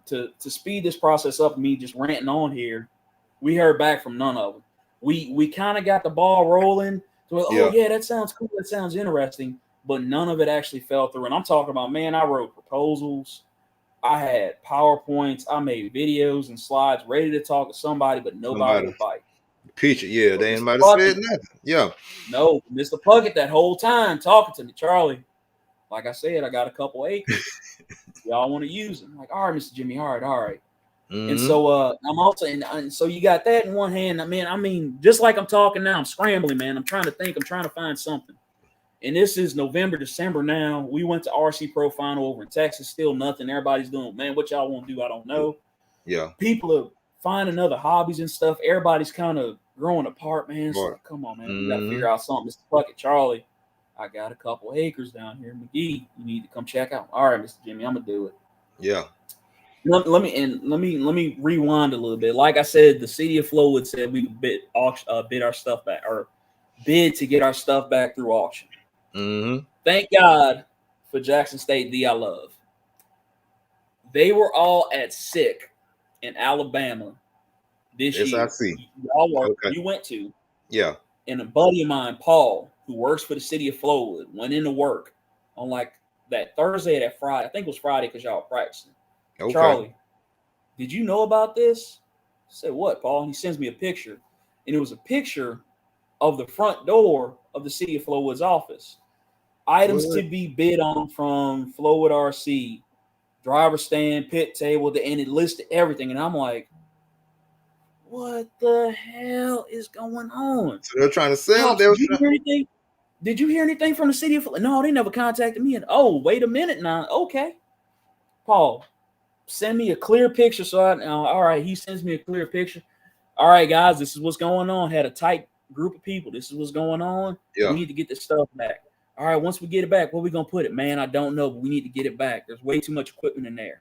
to speed this process up, me just ranting on here, we heard back from none of them. We kind of got the ball rolling. So, yeah, that sounds cool. That sounds interesting. But none of it actually fell through. And I'm talking about, man, I wrote proposals. I had PowerPoints. I made videos and slides ready to talk to somebody, but nobody would bite. Picture, yeah, they ain't might have said nothing. Yeah. No, Mr. Puckett that whole time talking to me, Charlie. Like I said, I got a couple acres. Y'all want to use them? Like, all right, Mr. Jimmy, all right. And so I'm also, and so you got that in one hand. I mean, just like I'm talking now, I'm scrambling, man. I'm trying to think. I'm trying to find something. And this is November, December now. We went to RC Pro Final over in Texas. Still nothing. Everybody's doing, man, what y'all want to do, I don't know. Yeah. People are finding other hobbies and stuff. Everybody's kind of growing apart, man. So come on, man. We got to figure out something. Mr. Puckett, Charlie, I got a couple acres down here in McGee. You need to come check out. All right, Mr. Jimmy, I'm going to do it. Yeah. Let me rewind a little bit. Like I said, the city of Flowood said we could bid our stuff back, or bid to get our stuff back through auction. Thank God for Jackson State D I love. They were all at SICK in Alabama this year. Y'all were, you went to. Yeah. And a buddy of mine, Paul, who works for the city of Flowood, went into work on like that Thursday or that Friday. I think it was Friday because y'all were practicing. Okay. Charlie, did you know about this? I said, what, Paul? And he sends me a picture. And it was a picture of the front door of the city of Flowood's office. Items to be bid on from Flowood RC, driver stand, pit table, and it listed everything. And I'm like, what the hell is going on? So they're trying to sell. Did you hear anything? Did you hear anything from the city of Flowood? No, they never contacted me. And wait a minute now. Okay. Paul, send me a clear picture. So all right, he sends me a clear picture. All right, guys, this is what's going on. Had a tight group of people. This is what's going on. Yeah. We need to get this stuff back. All right, once we get it back, where we going to put it? Man, I don't know, but we need to get it back. There's way too much equipment in there.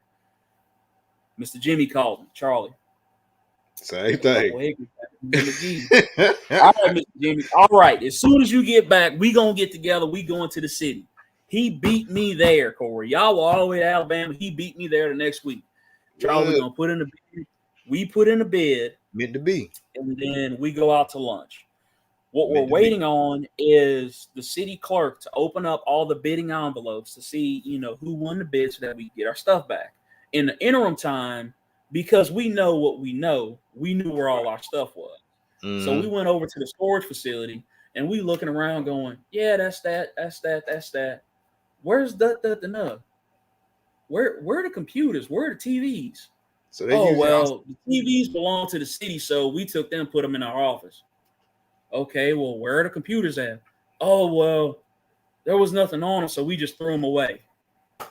Mr. Jimmy called him, Charlie. Same thing. All right, Mr. Jimmy. All right, as soon as you get back, we going to get together. We going to the city. He beat me there, Corey. Y'all were all the way to Alabama. He beat me there the next week. Charlie, we're going to put in a bid. We put in a bid. Meant to be. And then we go out to lunch. What we're waiting on is the city clerk to open up all the bidding envelopes to see, who won the bid so that we get our stuff back. In the interim time, because we know what we know, we knew where all our stuff was. So we went over to the storage facility and we looking around going, yeah, that's that. Where's the Where are the computers? Where are the TVs? So the TVs belong to the city, so we took them, put them in our office. Okay, well, where are the computers at? Oh, well, there was nothing on them, so we just threw them away. All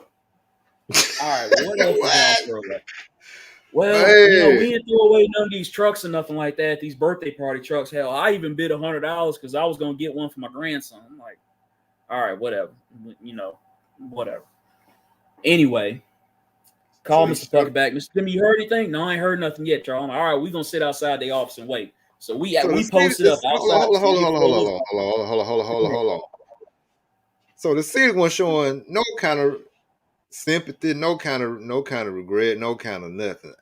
right, well, what else did y'all throw away? Well, we didn't throw away none of these trucks or nothing like that, these birthday party trucks. Hell, I even bid $100 because I was going to get one for my grandson. I'm like, all right, whatever. Whatever. Anyway, call Mr. Puckett back. Mr. Jimmy, you heard anything? No, I ain't heard nothing yet, Charles. All right, we're going to sit outside the office and wait. So we So posted up outside. Hold on. So the city was showing no kind of sympathy, no kind of regret, no kind of nothing.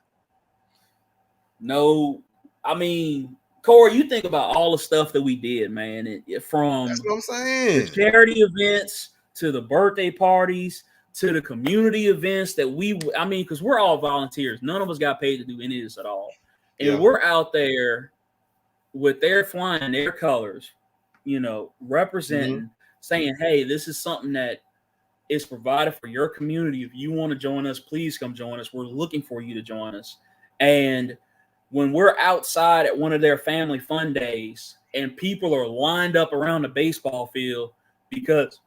No, I mean, Corey, you think about all the stuff that we did, man. From That's what I'm saying. The charity events to the birthday parties to the community events that because we're all volunteers. None of us got paid to do any of this at all. And we're out there with their flying their colors, representing, saying, hey, this is something that is provided for your community. If you want to join us, please come join us. We're looking for you to join us. And when we're outside at one of their family fun days and people are lined up around the baseball field because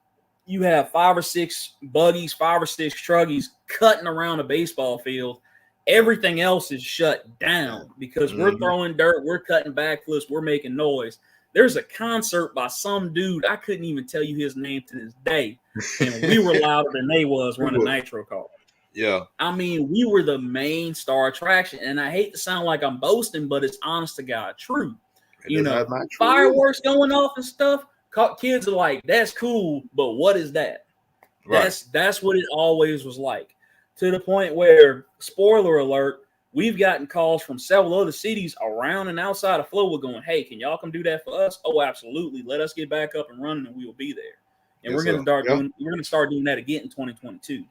you have 5 or 6 buggies, 5 or 6 truggies cutting around the baseball field, everything else is shut down because we're throwing dirt, we're cutting backflips, we're making noise. There's a concert by some dude, I couldn't even tell you his name to this day, and we were louder than they was running nitro cars. Yeah. I mean, we were the main star attraction, and I hate to sound like I'm boasting, but it's honest to God true. Fireworks going off and stuff, kids are like, that's cool, but what is that? Right. That's what it always was like. To the point where, spoiler alert, we've gotten calls from several other cities around and outside of Flowood going, hey, can y'all come do that for us? Oh, absolutely. Let us get back up and running and we will be there. And we're going to start doing that again in 2022.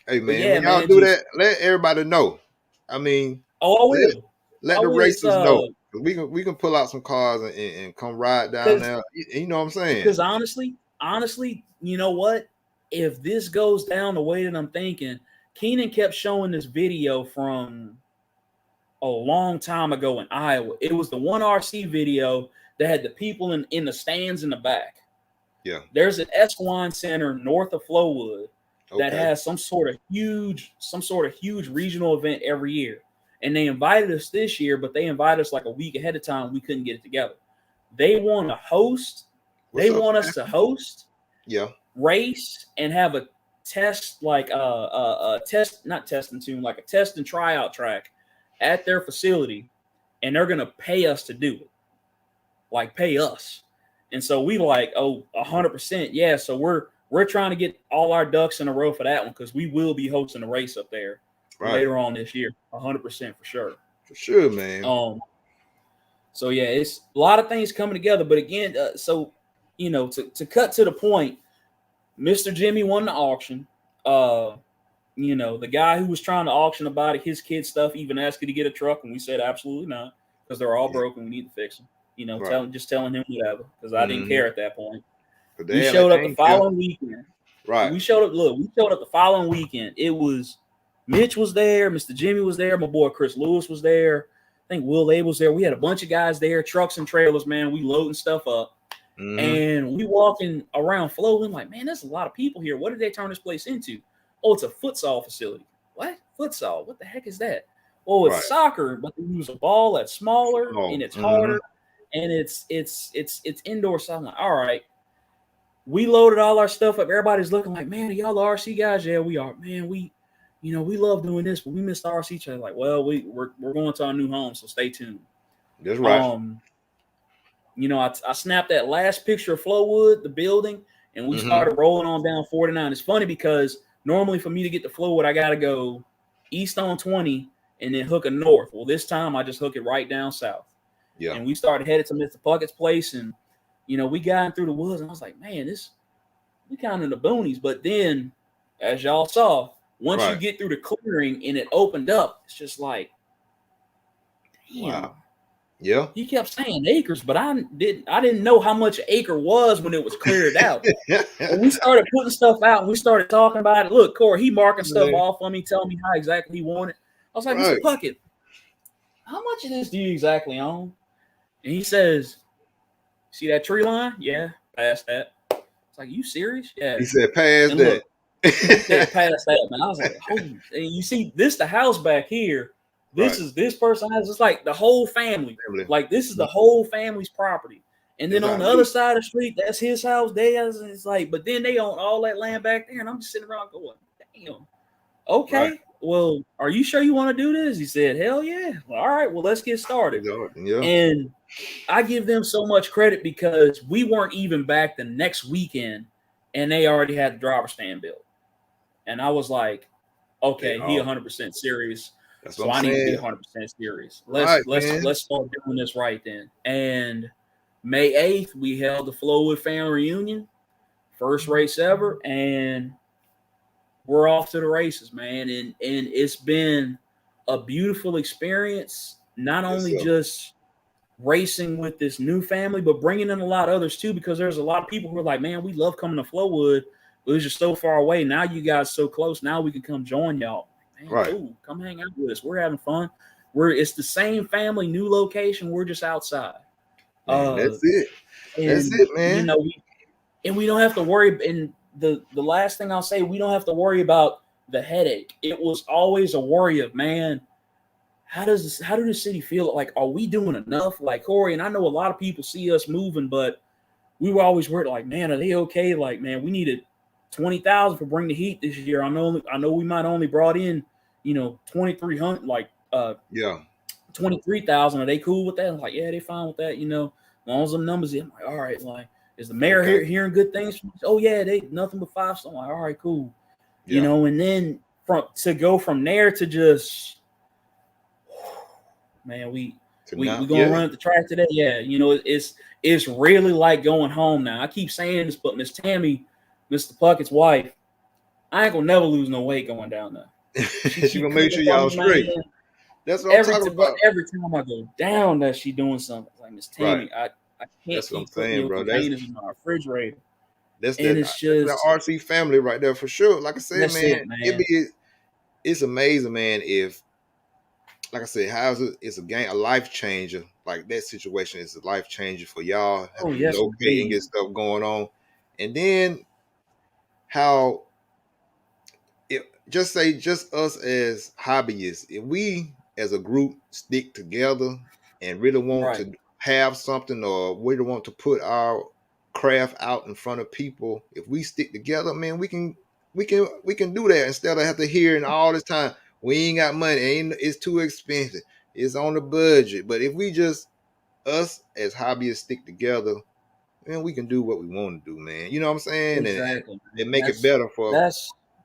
Hey, man, when y'all do that, let everybody know. I mean, let the racers know. We can pull out some cars and come ride down there. You know what I'm saying? Because honestly, you know what? If this goes down the way that I'm thinking, Keenan kept showing this video from a long time ago in Iowa. It was the one RC video that had the people in the stands in the back. Yeah. There's an Esquire Center north of Flowood that has some sort of huge regional event every year. And they invited us this year, but they invited us like a week ahead of time. We couldn't get it together. They want to host. Us to host. Yeah. Race and have a test, like a test, not test and tune, like a test and tryout track at their facility, and they're gonna pay us to do it. Like pay us. And so we 100%, yeah. So we're trying to get all our ducks in a row for that one because we will be hosting a race up there later on this year, 100% for sure. For sure, man. So yeah, it's a lot of things coming together. But again, to cut to the point, Mr. Jimmy won the auction. The guy who was trying to auction about it, his kid stuff, even asked him to get a truck, and we said absolutely not because they're all broken. We need to fix them. Telling him whatever because I didn't care at that point. We showed up the following weekend. Right. We showed up the following weekend. It was Mitch was there, Mr. Jimmy was there, my boy Chris Lewis was there. I think Will Abel was there. We had a bunch of guys there, trucks and trailers, man. We loading stuff up. And we walking around Flowood. I'm like, man, there's a lot of people here. What did they turn this place into? Oh, it's a futsal facility. What? Futsal? What the heck is that? Oh, it's soccer, but they use a ball that's smaller and it's harder. And it's indoor. So I'm like, all right. We loaded all our stuff up. Everybody's looking like, man, are y'all the RC guys? Yeah, we are. Man, we love doing this, but we missed the RC trailer. Like, well, we're going to our new home, so stay tuned. That's right. I snapped that last picture of Flowood, the building, and we started rolling on down 49. It's funny because normally for me to get to Flowood, I got to go east on 20 and then hook a north. Well, this time I just hook it right down south. Yeah. And we started headed to Mr. Puckett's place, and we got in through the woods, and I was like, man, we kind of in the boonies. But then, as y'all saw, once you get through the clearing and it opened up, it's just like, damn. Wow. Yeah. He kept saying acres, but I didn't know how much an acre was when it was cleared out. When we started putting stuff out, and we started talking about it. Look, Corey, he marking stuff off on me, telling me how exactly he wanted. I was like, Mr. Puckett, how much of this do you exactly own? And he says, see that tree line? Yeah, past that. It's like, you serious? Yeah. He said, past that. He said, past that, man. I was like, holy. And you see, the house back here. This person has, it's like the whole family. Like, this is the whole family's property. And then on the other side of the street, that's his house. It's like, but then they own all that land back there. And I'm just sitting around going, damn. Okay. well, are you sure you want to do this? He said, hell yeah. Well, all right, well, let's get started. Yeah. And I give them so much credit because we weren't even back the next weekend and they already had the driver stand built. And I was like, okay, he 100% serious. That's so what I I'm need saying. to be 100% serious. Let's start doing this right then. And May 8th, we held the Flowwood family reunion, first race ever, and we're off to the races, man. And it's been a beautiful experience, not only just racing with this new family, but bringing in a lot of others too, because there's a lot of people who are like, man, we love coming to Flowwood, but it was just so far away. Now you guys so close. Now we can come join y'all. Man, cool. Come hang out with us. We're having fun. It's the same family, new location. We're just outside. Man, that's it. That's it, man. You know, we don't have to worry. And the last thing I'll say, we don't have to worry about the headache. It was always a worry of, man, how do the city feel? Like, are we doing enough? Like, Corey, and I know a lot of people see us moving, but we were always worried, like, man, are they okay? Like, man, we needed 20,000 for Bring the Heat this year. I know we might only brought in, 2,300, like 23,000. Are they cool with that? I'm like, yeah, they fine with that, as long as them numbers. I'm like, all right, like, is the mayor hearing good things from us? Oh yeah, they nothing but 5. So I'm like, all right, cool. And then to go from there to just, man, we gonna run at the track today. Yeah, it's really like going home now. I keep saying this, but Miss Tammy, Mr. Puckett's wife, I ain't gonna never lose no weight going down there. She gonna make sure y'all straight. That's what I'm talking about. Every time I go down, that she doing something. Like, Miss Tammy, I can't. That's what I'm saying, bro. That's in my refrigerator. That's that RC family right there for sure. Like I said, man. It's amazing, man. If, like I said, it's a life changer. Like, that situation is a life changer for y'all. Yes, okay, and get stuff going on, and then how just us as hobbyists, if we as a group stick together and really want to have something, or we don't want to put our craft out in front of people, if we stick together, man, we can do that instead of have to hearing all this time, we ain't got money, it's too expensive, it's on the budget. But if we just, us as hobbyists, stick together, man, we can do what we want to do, man. You know what I'm saying? Exactly. And make it better for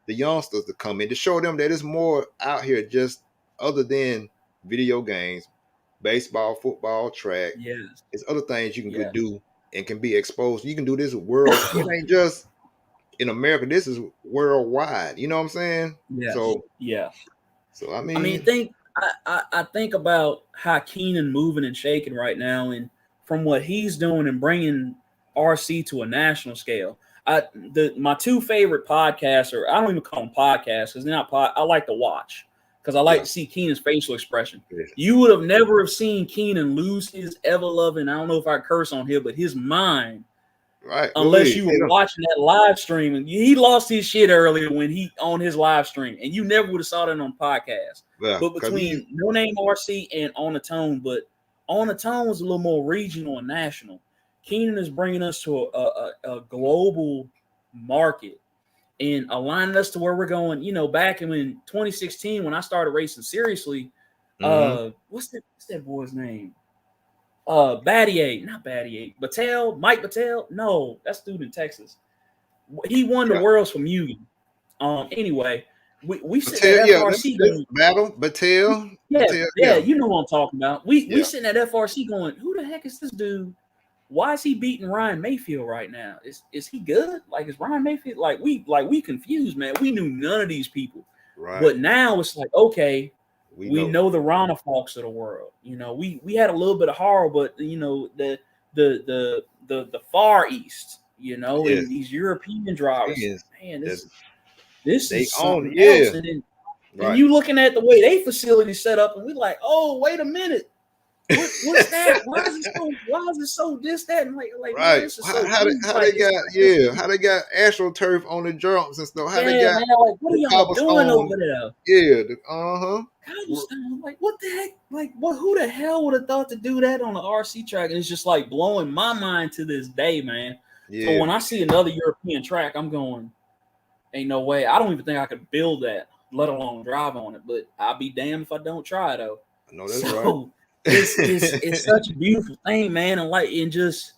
the youngsters to come in, to show them that it's more out here, just other than video games, baseball, football, track. Yes. It's other things you can do and can be exposed. You can do this world. It ain't just in America. This is worldwide. You know what I'm saying? Yeah. So I mean, I think about how Keenan moving and shaking right now, and from what he's doing and bringing RC to a national scale. My two favorite podcasts, or I don't even call them podcasts because they're not I like to watch because I like to see Keenan's facial expression. Yeah. You would have never have seen Keenan lose his ever-loving, I don't know if I curse on here, but his mind. Right. Unless you were watching that live stream, and he lost his shit earlier when he on his live stream, and you never would have saw that on podcast. Yeah, but between No Name RC and On the Tone, but On the Tone was a little more regional and national. Keenan is bringing us to a global market and aligning us to where we're going. Back in 2016, when I started racing seriously, what's that boy's name? Not Battier, Mike Battelle. No, that's dude in Texas. He won the Worlds from Mugen. Anyway, we sit at FRC going, Battelle. Yeah, you know what I'm talking about. We sitting at FRC going, who the heck is this dude? Why is he beating Ryan Mayfield right now? Is he good? Like, is Ryan Mayfield we confused, man. We knew none of these people. Right. But now it's like, okay, we know the Rana Falks of the world. We had a little bit of horror, but the Far East, and these European drivers, man, this is something else. And you looking at the way they facility set up, and we're like, oh, wait a minute. What's that? Why is it so this, that, and like right? Man, this is how they got AstroTurf on the jumps and stuff? How they got man, like, what are y'all doing over there? Yeah, Cobblestone, like, what the heck? Like, who the hell would have thought to do that on the RC track? And it's just like blowing my mind to this day, man. Yeah. So when I see another European track, I'm going, ain't no way. I don't even think I could build that. let alone drive on it. But I'll be damned if I don't try though. No, that's right. So it's such a beautiful thing, man, and just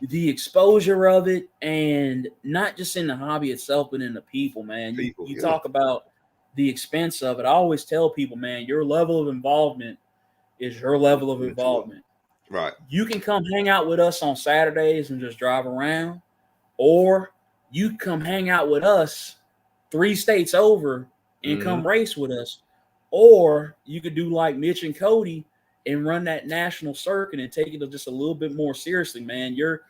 the exposure of it, and not just in the hobby itself, but in the people, man. People, You yeah. talk about the expense of it. I always tell people, man, your level of involvement is your level of involvement. Right. You can come hang out with us on Saturdays and just drive around, or you come hang out with us 3 states over and come race with us, or you could do like Mitch and Cody and run that national circuit and take it just a little bit more seriously, man. Your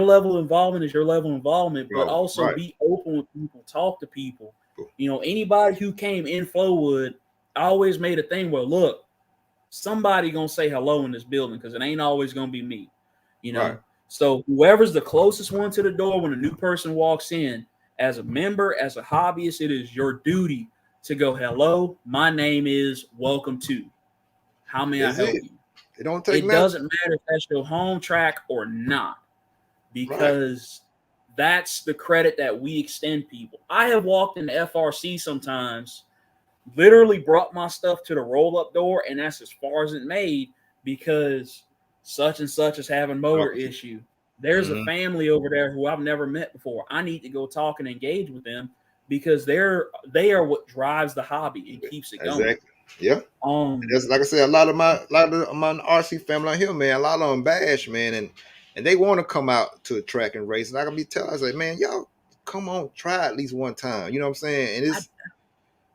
level of involvement is your level of involvement, but also be open with people, talk to people. You know, anybody who came in Flowwood, I always made a thing where, look, somebody gonna say hello in this building because it ain't always gonna be me. You know, Right. so whoever's the closest one to the door when a new person walks in, as a member, as a hobbyist, it is your duty to go, hello, my name is, welcome to. How may I help you? It don't take It doesn't matter if that's your home track or not, because that's the credit that we extend people. I have walked in the FRC sometimes, literally brought my stuff to the roll-up door, and that's as far as it made because such and such is having motor issue. There's a family over there who I've never met before. I need to go talk and engage with them because they are what drives the hobby and keeps it going. Exactly. Yeah. That's like I said, a lot of my RC family out here, man, a lot of them bash, man, and they want to come out to a track and race. And I can be telling, I say, man, y'all come on, try at least one time. You know what I'm saying? And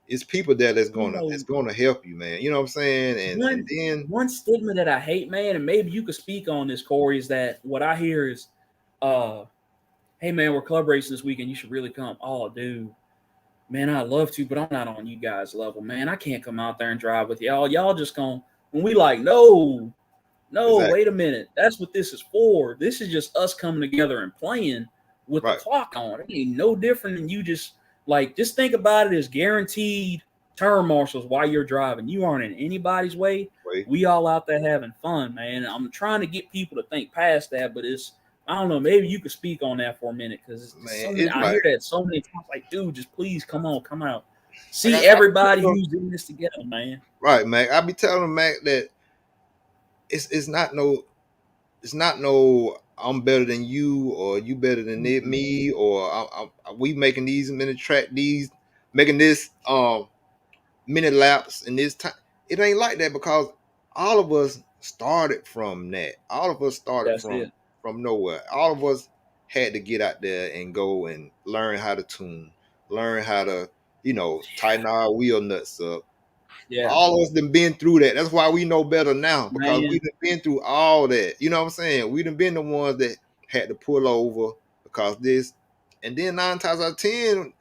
it's people there that's gonna help you, man. You know what I'm saying? And then one stigma that I hate, man, and maybe you could speak on this, Corey, is that what I hear is, hey man, we're club racing this weekend. You should really come. Oh, dude, man, I'd love to, but I'm not on you guys' level, man. I can't come out there and drive with y'all. Y'all just gonna, when we like, no, exactly. Wait a minute. That's what this is for. This is just us coming together and playing with the clock on. It ain't no different than you just think about it as guaranteed turn marshals while you're driving. You aren't in anybody's way. We all out there having fun, man. I'm trying to get people to think past that, but I don't know. Maybe you could speak on that for a minute because I hear that so many times. Like, dude, just please come out. See everybody who's in this together, man. Right, Mac. I be telling Mac that it's not no I'm better than you or you better than me or we making these minute track making this minute laps in this time. It ain't like that because all of us started from that. All of us started from nowhere. All of us had to get out there and go and learn how to tune, learn how to, tighten our wheel nuts up. Yeah. All of us done been through that. That's why we know better now because we done been through all that. You know what I'm saying? We done been the ones that had to pull over because this. And then 9 times out of 10,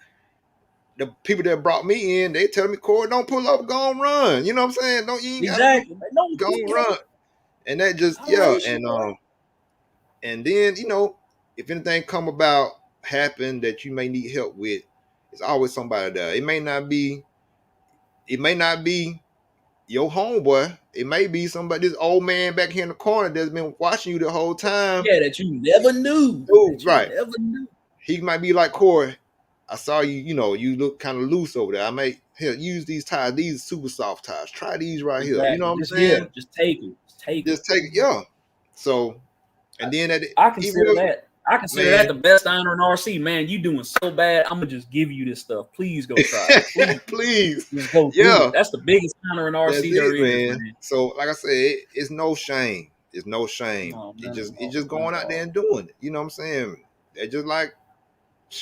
the people that brought me in, they tell me, Corey, don't pull up, go and run. You know what I'm saying? Don't you exactly go and run. And that just and then, if anything happen that you may need help with, it's always somebody there. It may not be your homeboy. It may be somebody, this old man back here in the corner that's been watching you the whole time. Yeah, that you never knew. Never knew. He might be like, Corey, I saw you, you look kind of loose over there. I may use these tires. These are super soft tires. Try these right here. You know what I'm saying? Just take it. Just take it. Yeah. So, and then I consider that. I consider that the best honor in RC, man. You doing so bad. I'm gonna just give you this stuff. Please go try it. Please. Just go do it. That's the biggest honor in RC there is, man. So, like I said, it's no shame. It's no shame. It's just going out there and doing it. You know what I'm saying? It's just like,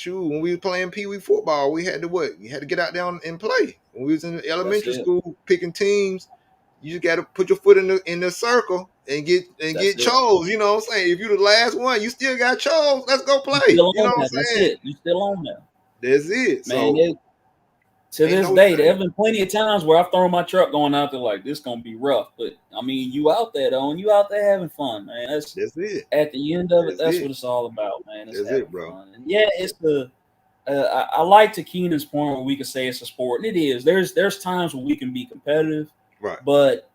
when we were playing Pee Wee football, we had to We had to get out there and play. When we was in elementary school picking teams, you just got to put your foot in the circle and get chose. You know what I'm saying? If you're the last one, you still got chose. Let's go play. You know what I'm saying? That's it. You still on there. That's it. Man, to this day, there have been plenty of times where I've thrown my truck going out there like, this going to be rough. But, I mean, you out there, though, and you out there having fun, man. That's it. At the end of it, that's what it's all about, man. It's having fun. And yeah, it's I like to Keenan's point where we can say it's a sport, and it is. There's times where we can be competitive. Right. But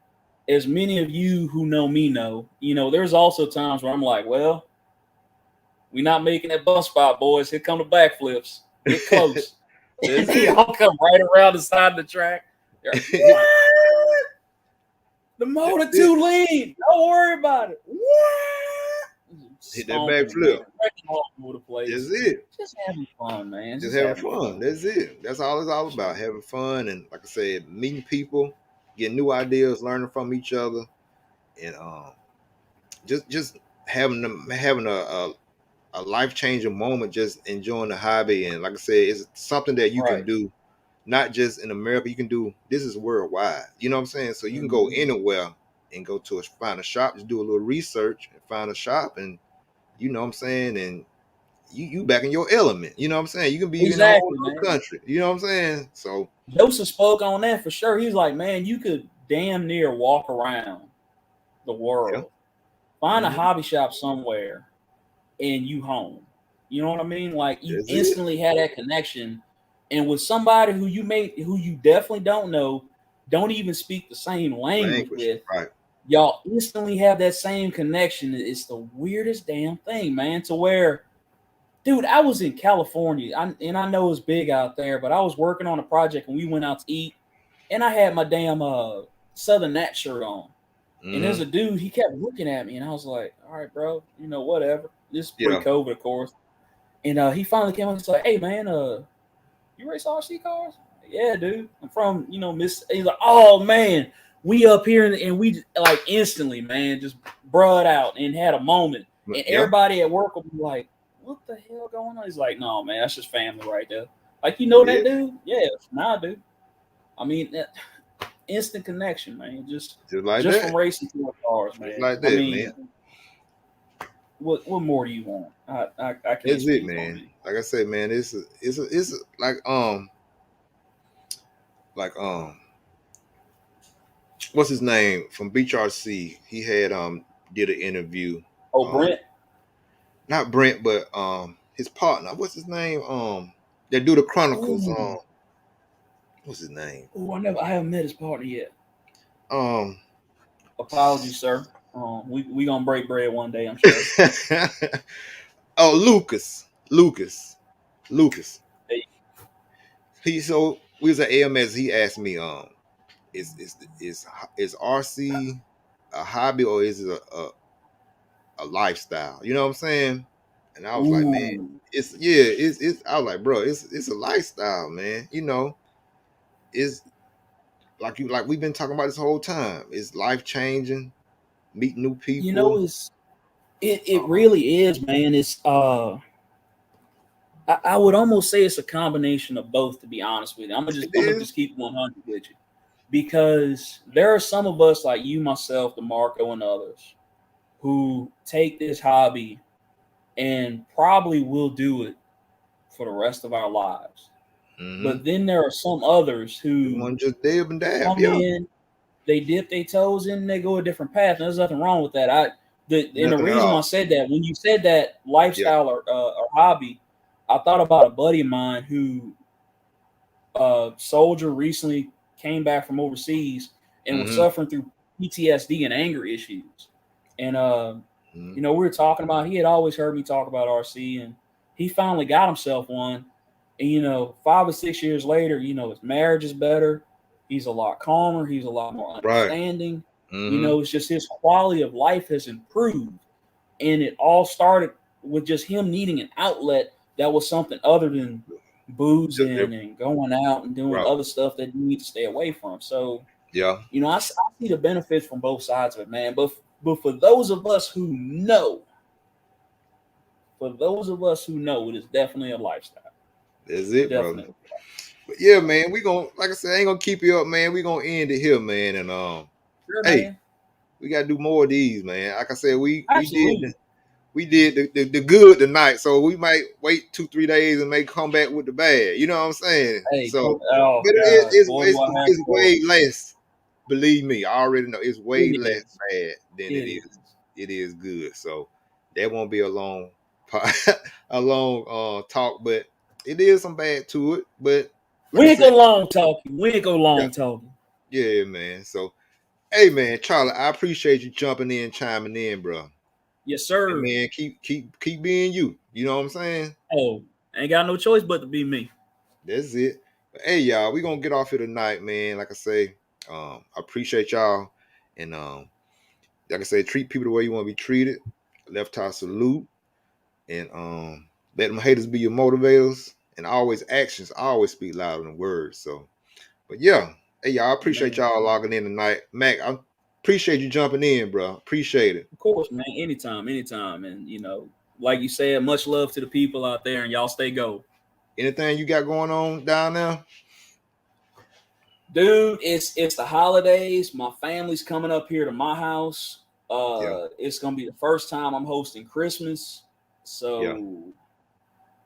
as many of you who know me know, there's also times where I'm like, well, we're not making that bus spot, boys. Here come the backflips. Get close. And they all come right around the side of the track. They're like, what? The motor too lean. Don't worry about it. What? Hit that backflip. All over the place. That's it. Just having fun, man. Just having fun. That's it. That's all it's all about. Having fun and, like I said, meeting people, getting new ideas, learning from each other, and just having a life-changing moment, just enjoying the hobby. And like I said, it's something that you can do not just in America. You can do this is worldwide. You know what I'm saying? So you can go anywhere and go to find a shop, just do a little research and find a shop, and you know what I'm saying, and you back in your element. You know what I'm saying? You can be in a whole other country. You know what I'm saying? So Joseph spoke on that for sure. He's like, man, you could damn near walk around the world, find a hobby shop somewhere, and you home. You know what I mean? Like you instantly had that connection, and with somebody who you definitely don't know, don't even speak the same language with. Right. Y'all instantly have that same connection. It's the weirdest damn thing, man. To where, dude, I was in California, and I know it's big out there, but I was working on a project, and we went out to eat, and I had my damn Southern Nat shirt on. And there's a dude, he kept looking at me, and I was like, all right, bro, you know, whatever. This is pre-COVID, of course. And he finally came up and was like, hey, man, you race RC cars? Yeah, dude. I'm from, you know, Miss. He's like, oh, man. We up here and we like instantly, man, just brought out and had a moment. And everybody at work will be like, what the hell going on? He's like, no, man, that's just family right there. Like, you know that dude? Yeah, nah, dude. I mean, that instant connection, man. Just like just that. from racing to cars, man. Just like that, man. What more do you want? I can't. That's it, man. Like I said, man, it's what's his name from Beach RC? He had did an interview. Oh, Brent. Not Brent, but his partner. What's his name? They do the Chronicles. Ooh. What's his name? Oh, I haven't met his partner yet. Apologies, sir. We gonna break bread one day, I'm sure. Oh, Lucas. Hey. We was at AMS. He asked me, is RC a hobby or is it a lifestyle? You know what I'm saying? And I was like, man, it's I was like, bro, it's a lifestyle, man. You know, it's like we've been talking about this whole time. It's life changing, meet new people. You know, it really is, man. It's I would almost say it's a combination of both, to be honest with you. I'm gonna just keep 100 with you. Because there are some of us like you, myself, DeMarco, and others who take this hobby and probably will do it for the rest of our lives. Mm-hmm. But then there are some others who just dab and dab, come in, they dip their toes in, and they go a different path. And there's nothing wrong with that. The reason I said that, when you said that lifestyle or hobby, I thought about a buddy of mine who soldier recently came back from overseas and was suffering through PTSD and anger issues. And, you know, we were talking about, he had always heard me talk about RC, and he finally got himself one. And, you know, 5 or 6 years later, you know, his marriage is better. He's a lot calmer. He's a lot more understanding. Right. You know, it's just his quality of life has improved. And it all started with just him needing an outlet that was something other than boozing and going out and doing other stuff that you need to stay away from. So, you know, I see the benefits from both sides of it, man. But for those of us who know, it is definitely a lifestyle. That's it, definitely. Brother. But yeah, man, we gonna, like I said, I ain't gonna keep you up, man. We gonna end it here, man. And man. We gotta do more of these, man. Like I said, we did the good tonight, so we might wait 2-3 days and may come back with the bad. You know what I'm saying? Hey, so, but it's way less. Believe me, I already know it's way less bad than it is good. So that won't be a long talk, but it is some bad to it. But we ain't go long talking. Yeah, man. So, hey, man, Charlie, I appreciate you jumping in, chiming in, bro. Yes, sir. And man, keep being you. You know what I'm saying? Oh, ain't got no choice but to be me. That's it. But hey, y'all, we gonna get off here tonight, man. Like I say, I appreciate y'all, and like I say, treat people the way you want to be treated. Left eye salute, and let them haters be your motivators, and always actions always speak louder than words. So, but yeah, hey, y'all, I appreciate Man, y'all logging in tonight. Mac, I appreciate you jumping in, bro. Appreciate it. of course, man. Anytime, anytime. And like you said, much love to the people out there, and y'all stay gold. Anything you got going on down there? Dude, it's the holidays. My family's coming up here to my house. Yeah, It's gonna be the first time I'm hosting Christmas. yeah. So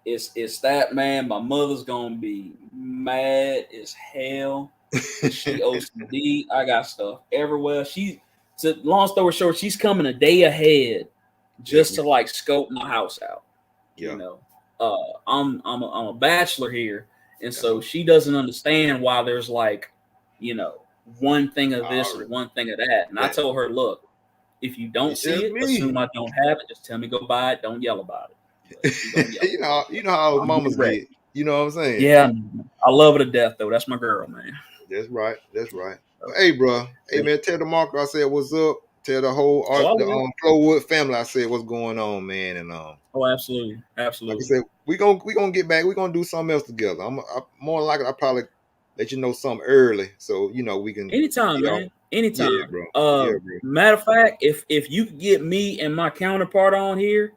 it's that, man. My mother's gonna be mad as hell. She OCD. I got stuff everywhere. Long story short, she's coming a day ahead Yeah, just to like scope my house out. You yeah. know, I'm a bachelor here, and That's so what she doesn't understand why there's like, you know, one thing of I this and already one thing of that. And I that. told her, look, if you don't It's see just it, assume me. I don't have it. Just tell me go buy it. Don't yell about it. But she gonna yell about it. You know how I'm gonna be mamas ready. get. You know what I'm saying? Yeah, I love her to death though. That's my girl, man. That's right. That's right. So, But hey, bro. Hey, yeah. man. Tell the marker I said what's up. Tell the whole Oh, I the will. Flowwood family I said what's going on, man. And Oh, absolutely, like I absolutely. said, we gonna get back. We gonna do something else together. I more likely I probably let you know something early, so you know we can Anytime, get off. man. Yeah, Anytime. bro. Yeah, bro. Matter of fact, if you could get me and my counterpart on here,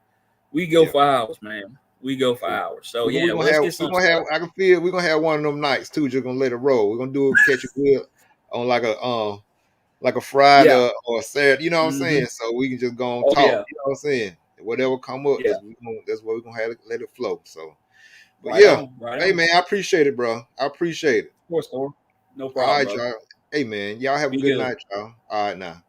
we go Yeah. for hours, man. We go for hours. So We're gonna, yeah, we well, gonna let's have get we're something gonna set have up. I can feel we're gonna have one of them nights too. Just gonna let it roll. We're gonna do a catch a grill on like a Friday Yeah. or a Saturday. You know what I'm saying? Mm-hmm. So we can just go and Oh talk. yeah. You know what I'm saying? Whatever come up, Yeah. that's what we're gonna have to let it flow. So, but Right yeah, on. Right hey on. man, I appreciate it, bro. I appreciate it. Of course, Thor. No All problem, right, brother. y'all. Hey man, y'all have a Be good good. night, y'all. All right now.